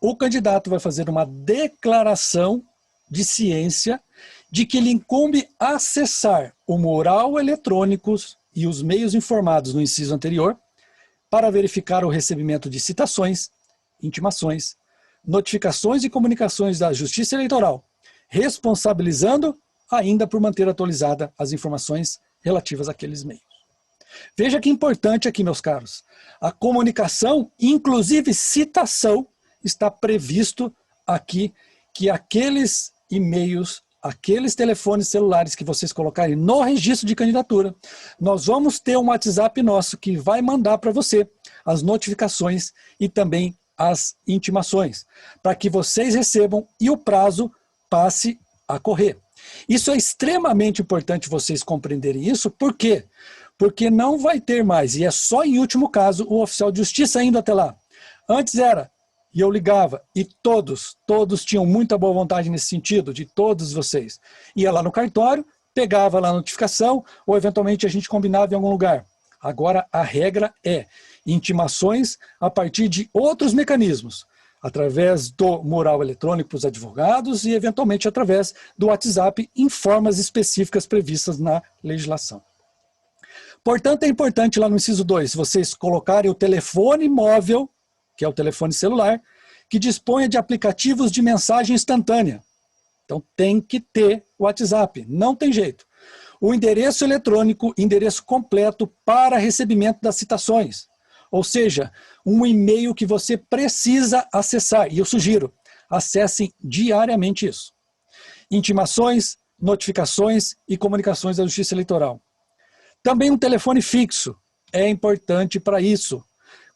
o candidato vai fazer uma declaração de ciência de que lhe incumbe acessar o mural eletrônico e os meios informados no inciso anterior para verificar o recebimento de citações, intimações, notificações e comunicações da Justiça Eleitoral, responsabilizando ainda por manter atualizada as informações relativas àqueles meios. Veja que importante aqui, meus caros. A comunicação, inclusive citação, está previsto aqui que aqueles e-mails, aqueles telefones celulares que vocês colocarem no registro de candidatura, nós vamos ter um WhatsApp nosso que vai mandar para você as notificações e também as intimações, para que vocês recebam e o prazo passe a correr. Isso é extremamente importante vocês compreenderem isso, por quê? Porque não vai ter mais, e é só em último caso, o oficial de justiça indo até lá. Antes era, e eu ligava, e todos tinham muita boa vontade nesse sentido, de todos vocês. Ia lá no cartório, pegava lá a notificação, ou eventualmente a gente combinava em algum lugar. Agora a regra é intimações a partir de outros mecanismos, através do mural eletrônico para os advogados e eventualmente através do WhatsApp em formas específicas previstas na legislação. Portanto, é importante lá no inciso 2, vocês colocarem o telefone móvel, que é o telefone celular, que disponha de aplicativos de mensagem instantânea. Então tem que ter o WhatsApp, não tem jeito. O endereço eletrônico, endereço completo para recebimento das citações. Ou seja, um e-mail que você precisa acessar. E eu sugiro, acessem diariamente isso. Intimações, notificações e comunicações da Justiça Eleitoral. Também um telefone fixo, é importante para isso,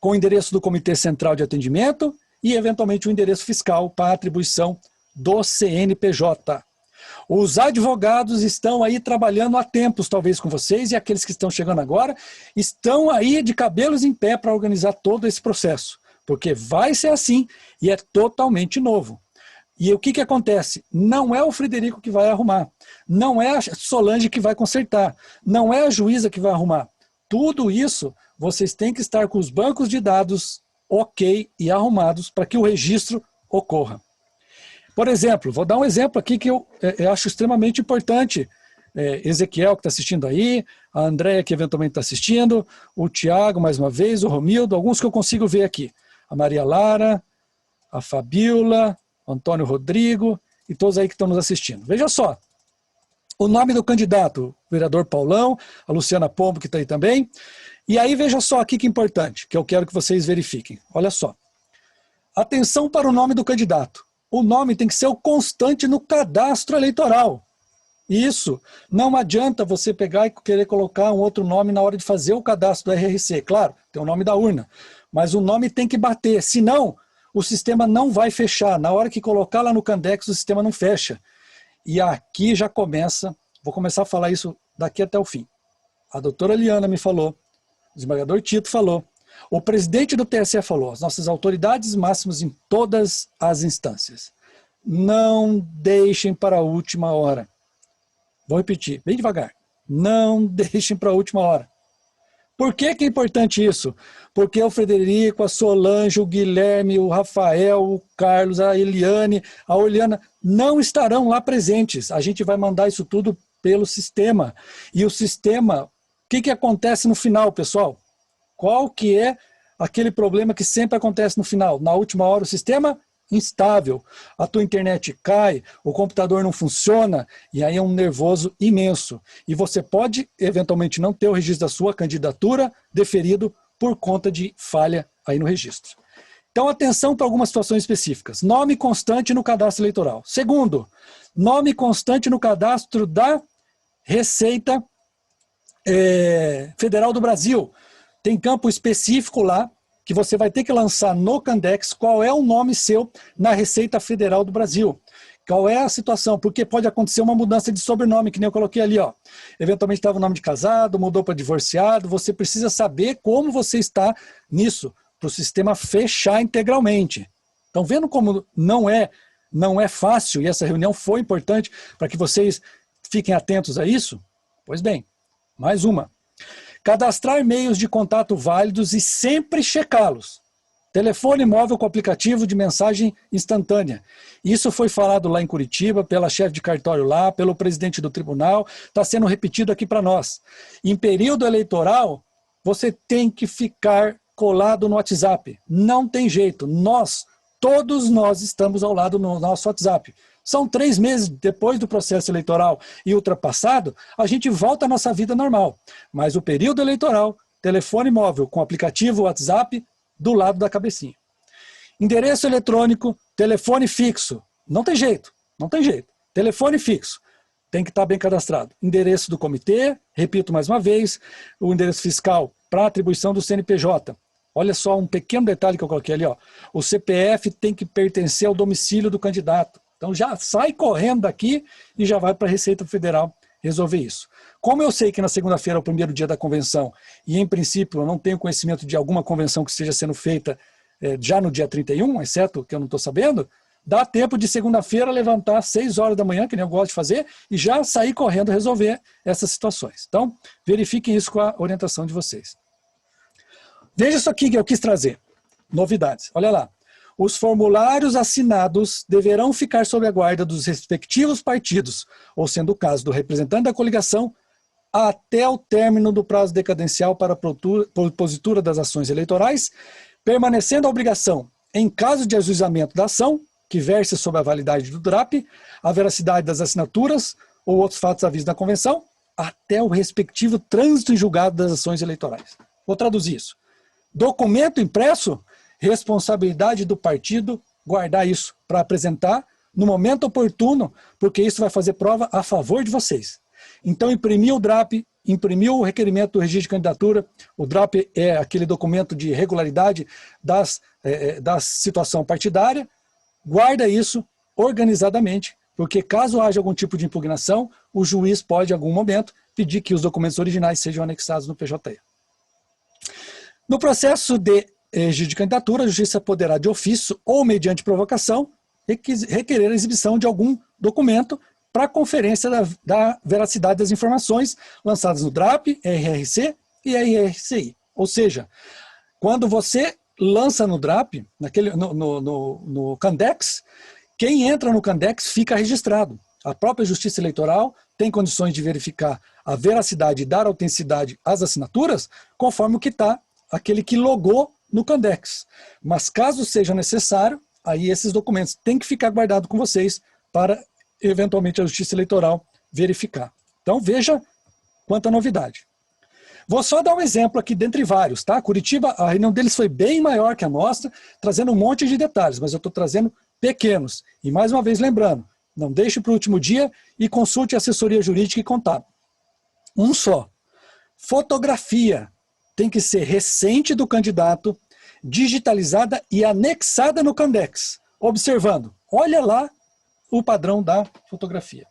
com o endereço do Comitê Central de Atendimento e, eventualmente, o endereço fiscal para atribuição do CNPJ. Os advogados estão aí trabalhando há tempos, talvez, com vocês, e aqueles que estão chegando agora estão aí de cabelos em pé para organizar todo esse processo, porque vai ser assim e é totalmente novo. E o que acontece? Não é o Frederico que vai arrumar, não é a Solange que vai consertar, não é a juíza que vai arrumar. Tudo isso, vocês têm que estar com os bancos de dados ok e arrumados para que o registro ocorra. Por exemplo, vou dar um exemplo aqui que eu acho extremamente importante. Ezequiel, que está assistindo aí, a Andréia, que eventualmente está assistindo, o Tiago, mais uma vez, o Romildo, alguns que eu consigo ver aqui. A Maria Lara, a Fabiola, o Antônio Rodrigo e todos aí que estão nos assistindo. Veja só, o nome do candidato, o vereador Paulão, a Luciana Pombo, que está aí também. E aí veja só aqui que importante, que eu quero que vocês verifiquem. Olha só. Atenção para o nome do candidato. O nome tem que ser o constante no cadastro eleitoral. Isso, não adianta você pegar e querer colocar um outro nome na hora de fazer o cadastro do RRC. Claro, tem o nome da urna, mas o nome tem que bater, senão o sistema não vai fechar. Na hora que colocar lá no Candex, o sistema não fecha. E aqui já começa, vou começar a falar isso daqui até o fim. A doutora Eliana me falou, o desembargador Tito falou, o presidente do TSE falou, as nossas autoridades máximas em todas as instâncias. Não deixem para a última hora. Vou repetir, bem devagar. Não deixem para a última hora. Por que é importante isso? Porque o Frederico, a Solange, o Guilherme, o Rafael, o Carlos, a Eliane, a Oliana não estarão lá presentes. A gente vai mandar isso tudo pelo sistema. E o sistema, o que acontece no final, pessoal? Qual que é aquele problema que sempre acontece no final? Na última hora o sistema instável, a tua internet cai, o computador não funciona, e aí é um nervoso imenso. E você pode, eventualmente, não ter o registro da sua candidatura deferido por conta de falha aí no registro. Então, atenção para algumas situações específicas. Nome constante no cadastro eleitoral. Segundo, nome constante no cadastro da Receita Federal do Brasil. Tem campo específico lá, que você vai ter que lançar no Candex qual é o nome seu na Receita Federal do Brasil. Qual é a situação? Porque pode acontecer uma mudança de sobrenome, que nem eu coloquei ali, ó. Eventualmente estava o nome de casado, mudou para divorciado, você precisa saber como você está nisso, para o sistema fechar integralmente. Estão vendo como não é fácil, e essa reunião foi importante para que vocês fiquem atentos a isso? Pois bem, mais uma. Cadastrar meios de contato válidos e sempre checá-los. Telefone móvel com aplicativo de mensagem instantânea. Isso foi falado lá em Curitiba, pela chefe de cartório lá, pelo presidente do tribunal, está sendo repetido aqui para nós. Em período eleitoral, você tem que ficar colado no WhatsApp. Não tem jeito. Todos nós estamos ao lado no nosso WhatsApp. São 3 meses depois do processo eleitoral e ultrapassado, a gente volta à nossa vida normal. Mas o período eleitoral, telefone móvel com aplicativo WhatsApp do lado da cabecinha. Endereço eletrônico, telefone fixo. Não tem jeito, não tem jeito. Telefone fixo, tem que estar bem cadastrado. Endereço do comitê, repito mais uma vez, o endereço fiscal para atribuição do CNPJ. Olha só um pequeno detalhe que eu coloquei ali, ó. O CPF tem que pertencer ao domicílio do candidato. Então já sai correndo daqui e já vai para a Receita Federal resolver isso. Como eu sei que na segunda-feira é o primeiro dia da convenção e em princípio eu não tenho conhecimento de alguma convenção que esteja sendo feita já no dia 31, exceto que eu não estou sabendo, dá tempo de segunda-feira levantar às 6 horas da manhã, que nem eu gosto de fazer, e já sair correndo resolver essas situações. Então verifiquem isso com a orientação de vocês. Veja isso aqui que eu quis trazer. Novidades. Olha lá. Os formulários assinados deverão ficar sob a guarda dos respectivos partidos, ou sendo o caso do representante da coligação, até o término do prazo decadencial para a propositura das ações eleitorais, permanecendo a obrigação, em caso de ajuizamento da ação, que verse sobre a validade do DRAP, a veracidade das assinaturas ou outros fatos à vista da convenção, até o respectivo trânsito em julgado das ações eleitorais. Vou traduzir isso. Documento impresso, responsabilidade do partido guardar isso para apresentar no momento oportuno, porque isso vai fazer prova a favor de vocês. Então imprimir o DRAP, imprimiu o requerimento do registro de candidatura, o DRAP é aquele documento de regularidade da situação partidária, guarda isso organizadamente, porque caso haja algum tipo de impugnação, o juiz pode, em algum momento, pedir que os documentos originais sejam anexados no PJE. No processo de registro de candidatura, a Justiça poderá, de ofício ou mediante provocação, requerer a exibição de algum documento para conferência da veracidade das informações lançadas no DRAP, RRC e RRCI. Ou seja, quando você lança no DRAP, no Candex, quem entra no Candex fica registrado. A própria Justiça Eleitoral tem condições de verificar a veracidade e dar autenticidade às assinaturas, conforme o que está aquele que logou no Candex. Mas caso seja necessário, aí esses documentos têm que ficar guardados com vocês para eventualmente a Justiça Eleitoral verificar. Então veja quanta novidade. Vou só dar um exemplo aqui dentre vários, tá? Curitiba, a reunião deles foi bem maior que a nossa, trazendo um monte de detalhes, mas eu estou trazendo pequenos. E mais uma vez lembrando, não deixe para o último dia e consulte a assessoria jurídica e contábil. Um só. Fotografia tem que ser recente do candidato, digitalizada e anexada no Candex. Observando, olha lá o padrão da fotografia.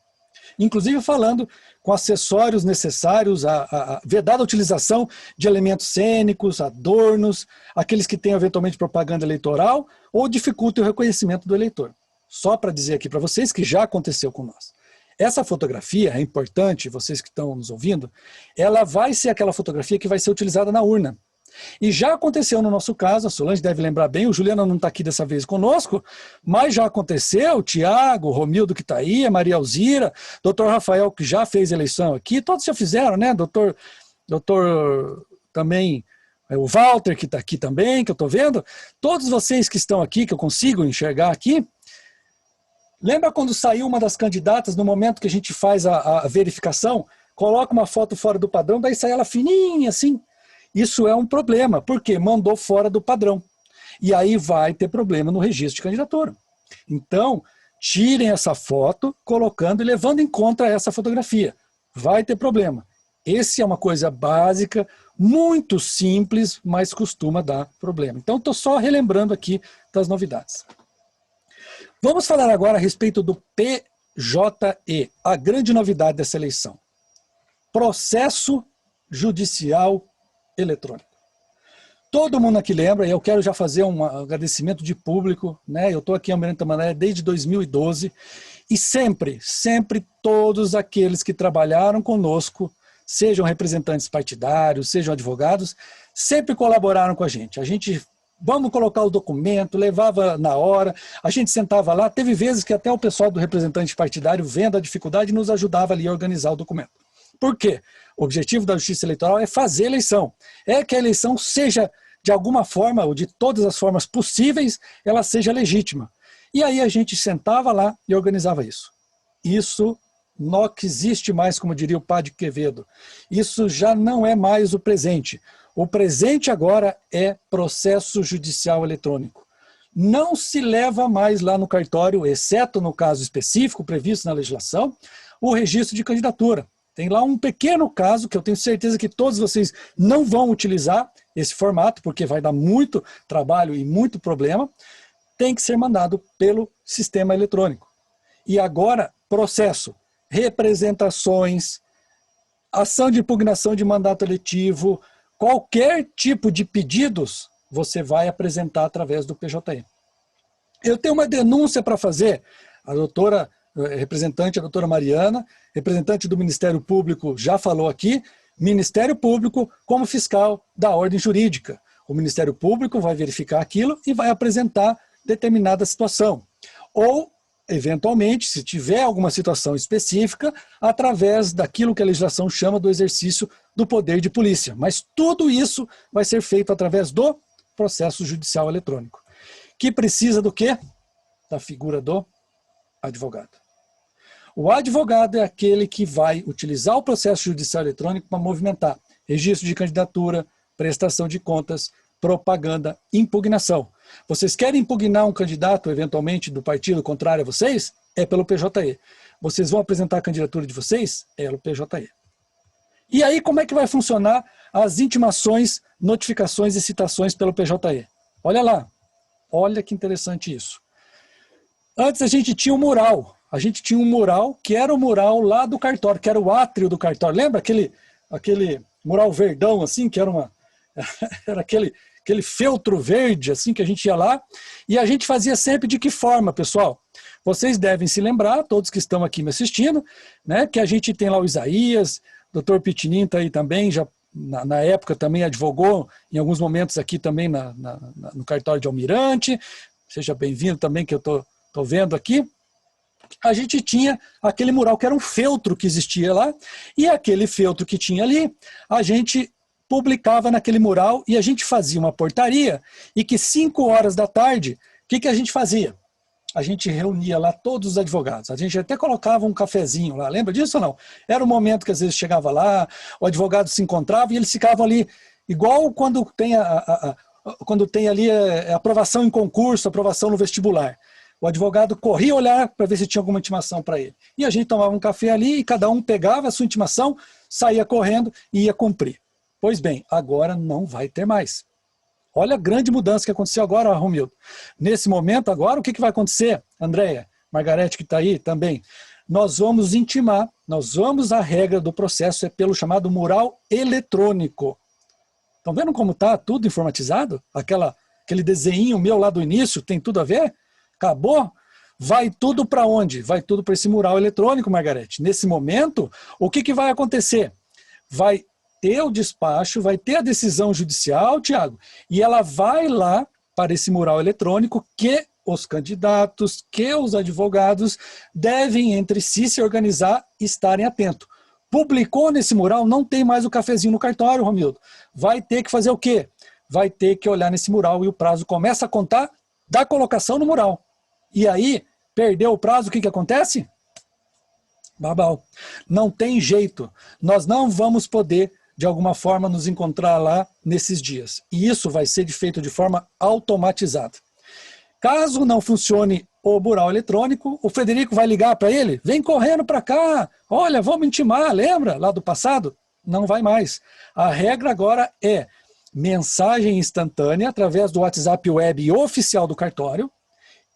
Inclusive falando com acessórios necessários, a vedada utilização de elementos cênicos, adornos, aqueles que têm eventualmente propaganda eleitoral ou dificultam o reconhecimento do eleitor. Só para dizer aqui para vocês que já aconteceu com nós. Essa fotografia é importante, vocês que estão nos ouvindo, ela vai ser aquela fotografia que vai ser utilizada na urna. E já aconteceu no nosso caso, a Solange deve lembrar bem, o Juliano não está aqui dessa vez conosco, mas já aconteceu, o Tiago, o Romildo que está aí, a Maria Alzira, doutor Rafael que já fez eleição aqui, todos já fizeram, né? Doutor também, o Walter que está aqui também, que eu estou vendo, todos vocês que estão aqui, que eu consigo enxergar aqui, lembra quando saiu uma das candidatas, no momento que a gente faz a verificação, coloca uma foto fora do padrão, daí sai ela fininha assim. Isso é um problema, porque mandou fora do padrão. E aí vai ter problema no registro de candidatura. Então, tirem essa foto, colocando e levando em conta essa fotografia. Vai ter problema. Essa é uma coisa básica, muito simples, mas costuma dar problema. Então, estou só relembrando aqui das novidades. Vamos falar agora a respeito do PJE, a grande novidade dessa eleição. Processo Judicial Eletrônico. Todo mundo aqui lembra, e eu quero já fazer um agradecimento de público, né? Eu estou aqui em Almirante Tamandaré desde 2012, e sempre todos aqueles que trabalharam conosco, sejam representantes partidários, sejam advogados, sempre colaboraram com a gente. A gente, vamos colocar o documento, levava na hora, a gente sentava lá, teve vezes que até o pessoal do representante partidário, vendo a dificuldade, nos ajudava ali a organizar o documento. Por quê? O objetivo da Justiça Eleitoral é fazer eleição. É que a eleição seja, de alguma forma, ou de todas as formas possíveis, ela seja legítima. E aí a gente sentava lá e organizava isso. Isso não existe mais, como diria o padre Quevedo. Isso já não é mais o presente. O presente agora é processo judicial eletrônico. Não se leva mais lá no cartório, exceto no caso específico previsto na legislação, o registro de candidatura. Tem lá um pequeno caso que eu tenho certeza que todos vocês não vão utilizar esse formato, porque vai dar muito trabalho e muito problema. Tem que ser mandado pelo sistema eletrônico. E agora, processo, representações, ação de impugnação de mandato eletivo, qualquer tipo de pedidos, você vai apresentar através do PJE. Eu tenho uma denúncia para fazer, a representante, a doutora Mariana, representante do Ministério Público, já falou aqui, Ministério Público como fiscal da ordem jurídica. O Ministério Público vai verificar aquilo e vai apresentar determinada situação. Ou, eventualmente, se tiver alguma situação específica, através daquilo que a legislação chama do exercício do poder de polícia. Mas tudo isso vai ser feito através do processo judicial eletrônico. Que precisa do quê? Da figura do advogado. O advogado é aquele que vai utilizar o processo judicial eletrônico para movimentar registro de candidatura, prestação de contas, propaganda, impugnação. Vocês querem impugnar um candidato, eventualmente, do partido contrário a vocês? É pelo PJE. Vocês vão apresentar a candidatura de vocês? É pelo PJE. E aí como é que vai funcionar as intimações, notificações e citações pelo PJE? Olha lá, olha que interessante isso. Antes a gente tinha um mural, que era o mural lá do cartório, que era o átrio do cartório. Lembra aquele mural verdão assim, que era aquele feltro verde assim que a gente ia lá, e a gente fazia sempre de que forma, pessoal? Vocês devem se lembrar, todos que estão aqui me assistindo, né, que a gente tem lá o Isaías, o Dr. Pitinin está aí também, já na época também advogou em alguns momentos aqui também no cartório de Almirante. Seja bem-vindo também, que eu estou vendo aqui. A gente tinha aquele mural que era um feltro que existia lá, e aquele feltro que tinha ali, a gente publicava naquele mural e a gente fazia uma portaria, e que 5 horas da tarde, o que a gente fazia? A gente reunia lá todos os advogados, a gente até colocava um cafezinho lá, lembra disso ou não? Era um momento que às vezes chegava lá, o advogado se encontrava e eles ficavam ali, igual quando tem ali aprovação em concurso, aprovação no vestibular. O advogado corria olhar para ver se tinha alguma intimação para ele. E a gente tomava um café ali e cada um pegava a sua intimação, saía correndo e ia cumprir. Pois bem, agora não vai ter mais. Olha a grande mudança que aconteceu agora, Romildo. Nesse momento agora, o que vai acontecer? Andréia, Margarete que está aí também. Nós vamos intimar, a regra do processo é pelo chamado mural eletrônico. Estão vendo como está tudo informatizado? Aquele desenho meu lá do início, tem tudo a ver? Acabou? Vai tudo para onde? Vai tudo para esse mural eletrônico, Margarete. Nesse momento, o que vai acontecer? Vai ter o despacho, vai ter a decisão judicial, Tiago, e ela vai lá para esse mural eletrônico que os candidatos, que os advogados devem entre si se organizar e estarem atentos. Publicou nesse mural, não tem mais o cafezinho no cartório, Romildo. Vai ter que fazer o quê? Vai ter que olhar nesse mural e o prazo começa a contar da colocação no mural. E aí, perdeu o prazo, o que acontece? Babau. Não tem jeito. Nós não vamos poder de alguma forma nos encontrar lá nesses dias. E isso vai ser feito de forma automatizada. Caso não funcione o mural eletrônico, o Frederico vai ligar para ele, vem correndo para cá, olha, vamos intimar, lembra lá do passado? Não vai mais. A regra agora é mensagem instantânea através do WhatsApp web oficial do cartório,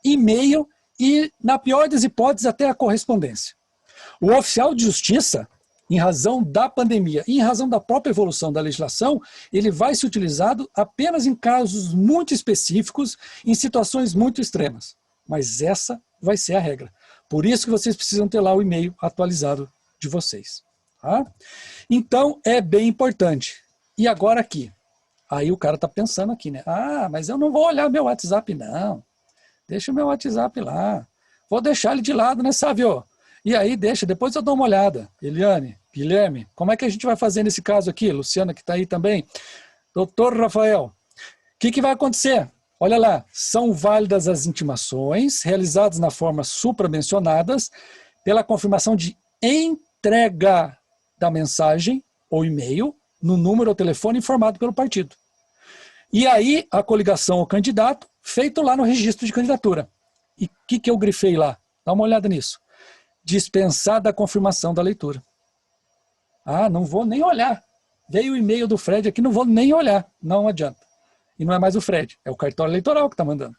e-mail e, na pior das hipóteses, até a correspondência. O oficial de justiça, em razão da pandemia e em razão da própria evolução da legislação, ele vai ser utilizado apenas em casos muito específicos, em situações muito extremas. Mas essa vai ser a regra. Por isso que vocês precisam ter lá o e-mail atualizado de vocês. Tá? Então, é bem importante. E agora aqui. Aí o cara está pensando aqui, né? Ah, mas eu não vou olhar meu WhatsApp, não. Deixa o meu WhatsApp lá. Vou deixar ele de lado, né, Sávio? E aí, depois eu dou uma olhada. Eliane, Guilherme, como é que a gente vai fazer nesse caso aqui? Luciana, que está aí também. Doutor Rafael, o que vai acontecer? Olha lá, são válidas as intimações realizadas na forma supramencionadas pela confirmação de entrega da mensagem ou e-mail no número ou telefone informado pelo partido. E aí, a coligação ao candidato, feito lá no registro de candidatura. E o que eu grifei lá? Dá uma olhada nisso. Dispensada a confirmação da leitura. Ah, não vou nem olhar. Veio o e-mail do Fred aqui, não vou nem olhar. Não adianta. E não é mais o Fred, é o cartório eleitoral que está mandando.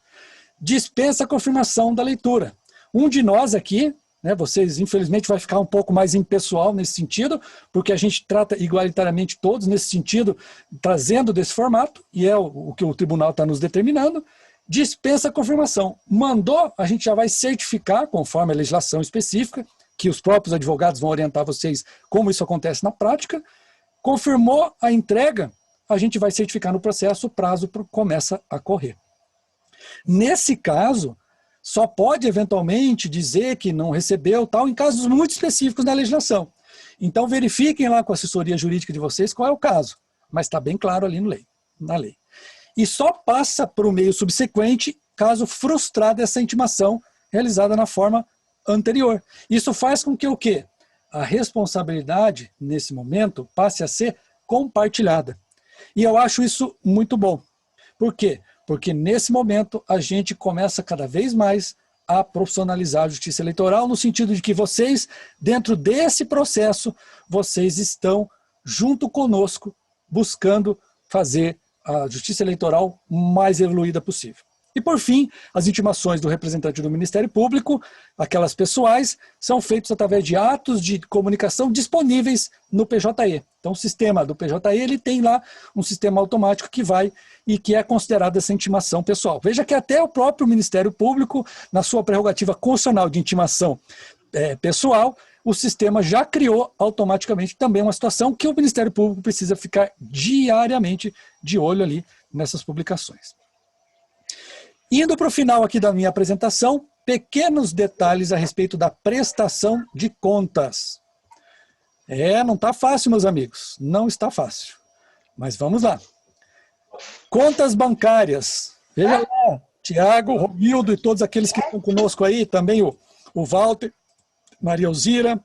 Dispensa a confirmação da leitura. Um de nós aqui, né, vocês infelizmente vai ficar um pouco mais impessoal nesse sentido, porque a gente trata igualitariamente todos nesse sentido, trazendo desse formato, e é o que o tribunal está nos determinando. Dispensa a confirmação. Mandou, a gente já vai certificar, conforme a legislação específica, que os próprios advogados vão orientar vocês como isso acontece na prática. Confirmou a entrega, a gente vai certificar no processo, o prazo começa a correr. Nesse caso, só pode eventualmente dizer que não recebeu, tal, em casos muito específicos da legislação. Então verifiquem lá com a assessoria jurídica de vocês qual é o caso, mas está bem claro ali na lei. E só passa para o meio subsequente caso frustrada essa intimação realizada na forma anterior. Isso faz com que o quê? A responsabilidade, nesse momento, passe a ser compartilhada. E eu acho isso muito bom. Por quê? Porque nesse momento a gente começa cada vez mais a profissionalizar a justiça eleitoral, no sentido de que vocês, dentro desse processo, vocês estão junto conosco, buscando fazer a justiça eleitoral mais evoluída possível. E, por fim, as intimações do representante do Ministério Público, aquelas pessoais, são feitas através de atos de comunicação disponíveis no PJE. Então, o sistema do PJE, ele tem lá um sistema automático que vai e que é considerado essa intimação pessoal. Veja que até o próprio Ministério Público, na sua prerrogativa constitucional de intimação pessoal, o sistema já criou automaticamente também uma situação que o Ministério Público precisa ficar diariamente de olho ali nessas publicações. Indo para o final aqui da minha apresentação, pequenos detalhes a respeito da prestação de contas. Não está fácil, meus amigos, não está fácil. Mas vamos lá. Contas bancárias. Veja lá, Tiago, Romildo e todos aqueles que estão conosco aí, também o Walter, Maria Elzira,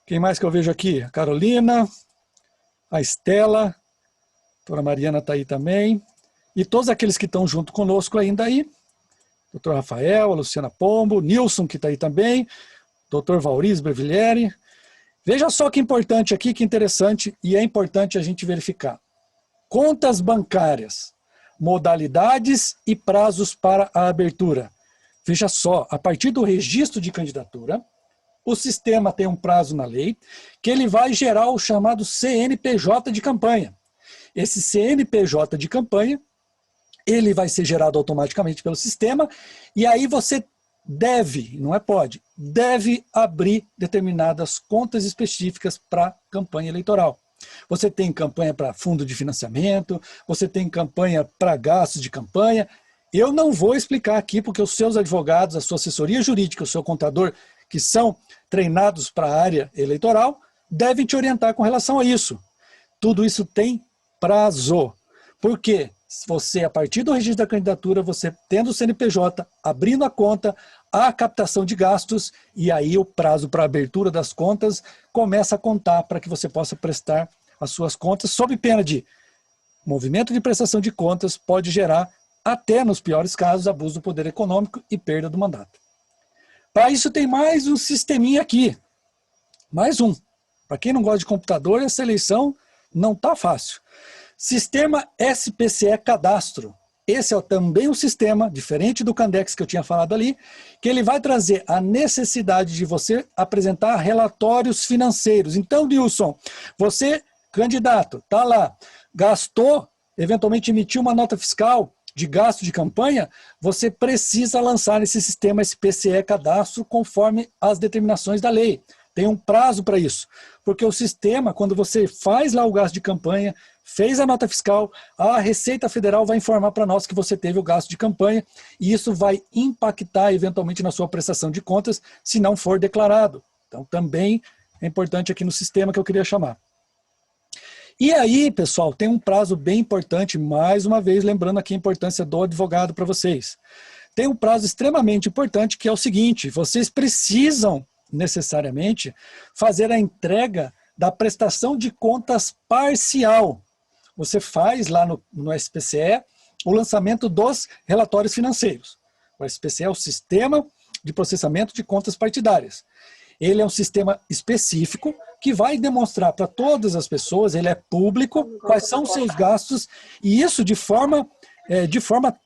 quem mais que eu vejo aqui? A Carolina, a Estela, a doutora Mariana está aí também. E todos aqueles que estão junto conosco ainda aí, doutor Rafael, a Luciana Pombo, Nilson, que está aí também, doutor Valriz Brevillieri. Veja só que importante aqui, que interessante, e é importante a gente verificar. Contas bancárias, modalidades e prazos para a abertura. Veja só, a partir do registro de candidatura, o sistema tem um prazo na lei, que ele vai gerar o chamado CNPJ de campanha. Esse CNPJ de campanha, ele vai ser gerado automaticamente pelo sistema, e aí você deve, não é pode, deve abrir determinadas contas específicas para campanha eleitoral. Você tem campanha para fundo de financiamento, você tem campanha para gastos de campanha. Eu não vou explicar aqui, porque os seus advogados, a sua assessoria jurídica, o seu contador, que são treinados para a área eleitoral, devem te orientar com relação a isso. Tudo isso tem prazo. Por quê? Você, a partir do registro da candidatura, você tendo o CNPJ, abrindo a conta, a captação de gastos, e aí o prazo para abertura das contas começa a contar para que você possa prestar as suas contas, sob pena de movimento de prestação de contas pode gerar, até nos piores casos, abuso do poder econômico e perda do mandato. Para isso tem mais um sisteminha aqui. Mais um. Para quem não gosta de computador, essa eleição não está fácil. Sistema SPCE Cadastro. Esse é também um sistema, diferente do Candex que eu tinha falado ali, que ele vai trazer a necessidade de você apresentar relatórios financeiros. Então, Nilson, você, candidato, está lá, gastou, eventualmente emitiu uma nota fiscal de gasto de campanha, você precisa lançar esse sistema SPCE Cadastro conforme as determinações da lei. Tem um prazo para isso, porque o sistema, quando você faz lá o gasto de campanha, fez a nota fiscal, a Receita Federal vai informar para nós que você teve o gasto de campanha e isso vai impactar eventualmente na sua prestação de contas se não for declarado. Então também é importante aqui no sistema que eu queria chamar. E aí, pessoal, tem um prazo bem importante, mais uma vez lembrando aqui a importância do advogado para vocês. Tem um prazo extremamente importante que é o seguinte, vocês precisam necessariamente fazer a entrega da prestação de contas parcial. Você faz lá no SPCE o lançamento dos relatórios financeiros. O SPCE é o Sistema de Processamento de Contas Partidárias. Ele é um sistema específico que vai demonstrar para todas as pessoas, ele é público, quais são os seus gastos, e isso de forma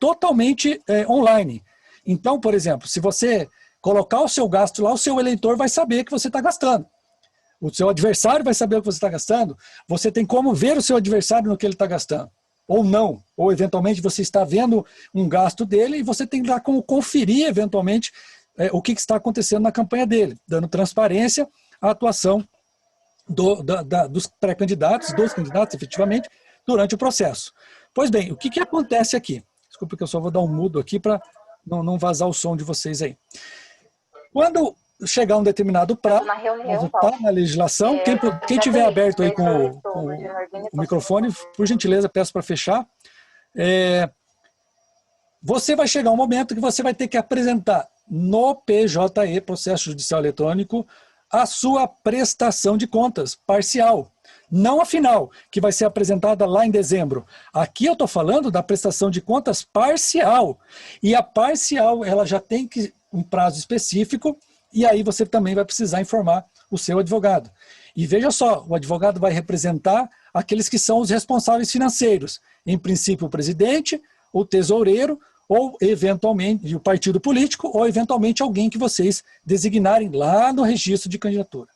totalmente online. Então, por exemplo, se você colocar o seu gasto lá, o seu eleitor vai saber que você está gastando. O seu adversário vai saber o que você está gastando. Você tem como ver o seu adversário no que ele está gastando. Ou não. Ou, eventualmente, você está vendo um gasto dele e você tem lá como conferir, eventualmente, o que está acontecendo na campanha dele, dando transparência à atuação dos pré-candidatos, dos candidatos, efetivamente, durante o processo. Pois bem, o que acontece aqui? Desculpa que eu só vou dar um mudo aqui para não vazar o som de vocês aí. Quando chegar um determinado prazo, está na legislação, quem tiver aberto aí com o microfone, por gentileza, peço para fechar. Você vai chegar um momento que você vai ter que apresentar no PJE, Processo Judicial Eletrônico, a sua prestação de contas parcial. Não a final, que vai ser apresentada lá em dezembro. Aqui eu estou falando da prestação de contas parcial. E a parcial, ela já tem um prazo específico, e aí você também vai precisar informar o seu advogado. E veja só, o advogado vai representar aqueles que são os responsáveis financeiros. Em princípio, o presidente, o tesoureiro, ou eventualmente o partido político, ou eventualmente alguém que vocês designarem lá no registro de candidatura.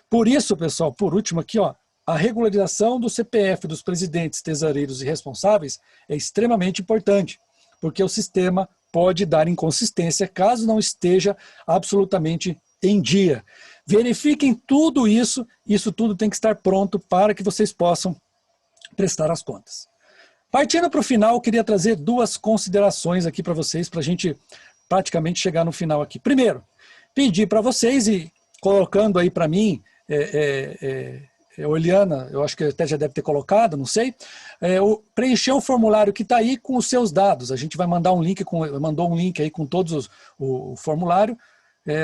Por isso, pessoal, por último aqui, ó, a regularização do CPF dos presidentes, tesoureiros e responsáveis é extremamente importante, porque o sistema pode dar inconsistência caso não esteja absolutamente em dia. Verifiquem tudo isso tudo tem que estar pronto para que vocês possam prestar as contas. Partindo para o final, eu queria trazer duas considerações aqui para vocês, para a gente praticamente chegar no final aqui. Primeiro, pedir para vocês, e colocando aí para mim, Eliana, eu acho que até já deve ter colocado, não sei, preencher o formulário que está aí com os seus dados. A gente vai mandar um link, mandou um link aí com todos o formulário,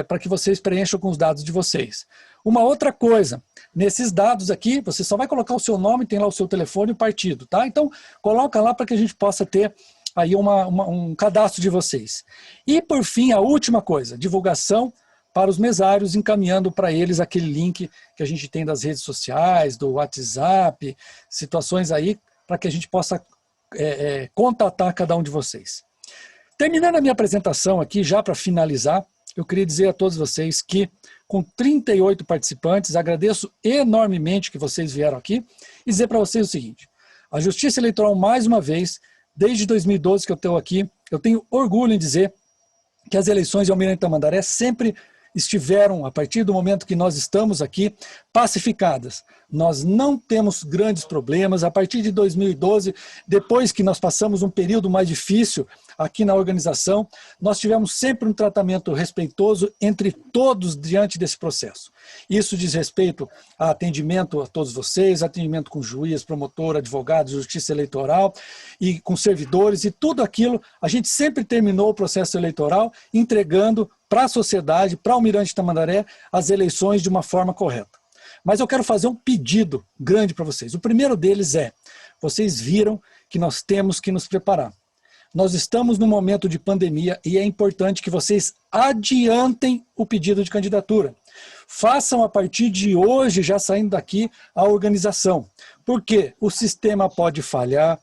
para que vocês preencham com os dados de vocês. Uma outra coisa, nesses dados aqui, você só vai colocar o seu nome, tem lá o seu telefone e o partido, tá? Então, coloca lá para que a gente possa ter aí um cadastro de vocês. E, por fim, a última coisa, divulgação para os mesários, encaminhando para eles aquele link que a gente tem das redes sociais, do WhatsApp, situações aí, para que a gente possa contatar cada um de vocês. Terminando a minha apresentação aqui, já para finalizar, eu queria dizer a todos vocês que, com 38 participantes, agradeço enormemente que vocês vieram aqui e dizer para vocês o seguinte: a Justiça Eleitoral, mais uma vez, desde 2012 que eu estou aqui, eu tenho orgulho em dizer que as eleições de Almirante Tamandaré sempre estiveram, a partir do momento que nós estamos aqui, pacificadas. Nós não temos grandes problemas. A partir de 2012, depois que nós passamos um período mais difícil aqui na organização, nós tivemos sempre um tratamento respeitoso entre todos diante desse processo. Isso diz respeito a atendimento a todos vocês, atendimento com juiz, promotor, advogado, justiça eleitoral e com servidores e tudo aquilo. A gente sempre terminou o processo eleitoral entregando para a sociedade, para o Almirante Tamandaré, as eleições de uma forma correta. Mas eu quero fazer um pedido grande para vocês. O primeiro deles vocês viram que nós temos que nos preparar. Nós estamos num momento de pandemia e é importante que vocês adiantem o pedido de candidatura. Façam a partir de hoje, já saindo daqui, a organização. Porque o sistema pode falhar,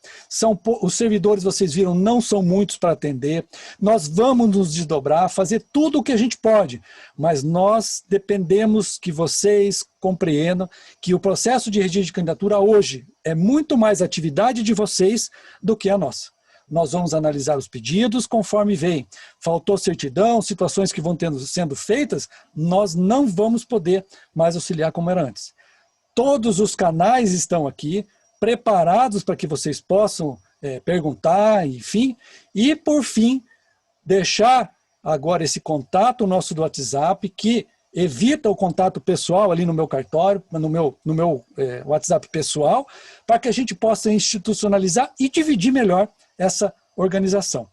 os servidores, vocês viram, não são muitos para atender. Nós vamos nos desdobrar, fazer tudo o que a gente pode, mas nós dependemos que vocês compreendam que o processo de registro de candidatura hoje é muito mais atividade de vocês do que a nossa. Nós vamos analisar os pedidos conforme vem. Faltou certidão, situações que vão sendo feitas, nós não vamos poder mais auxiliar como era antes. Todos os canais estão aqui, preparados para que vocês possam perguntar, enfim. E, por fim, deixar agora esse contato nosso do WhatsApp, que evita o contato pessoal ali no meu cartório, no meu WhatsApp pessoal, para que a gente possa institucionalizar e dividir melhor essa organização.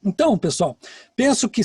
Então, pessoal, penso que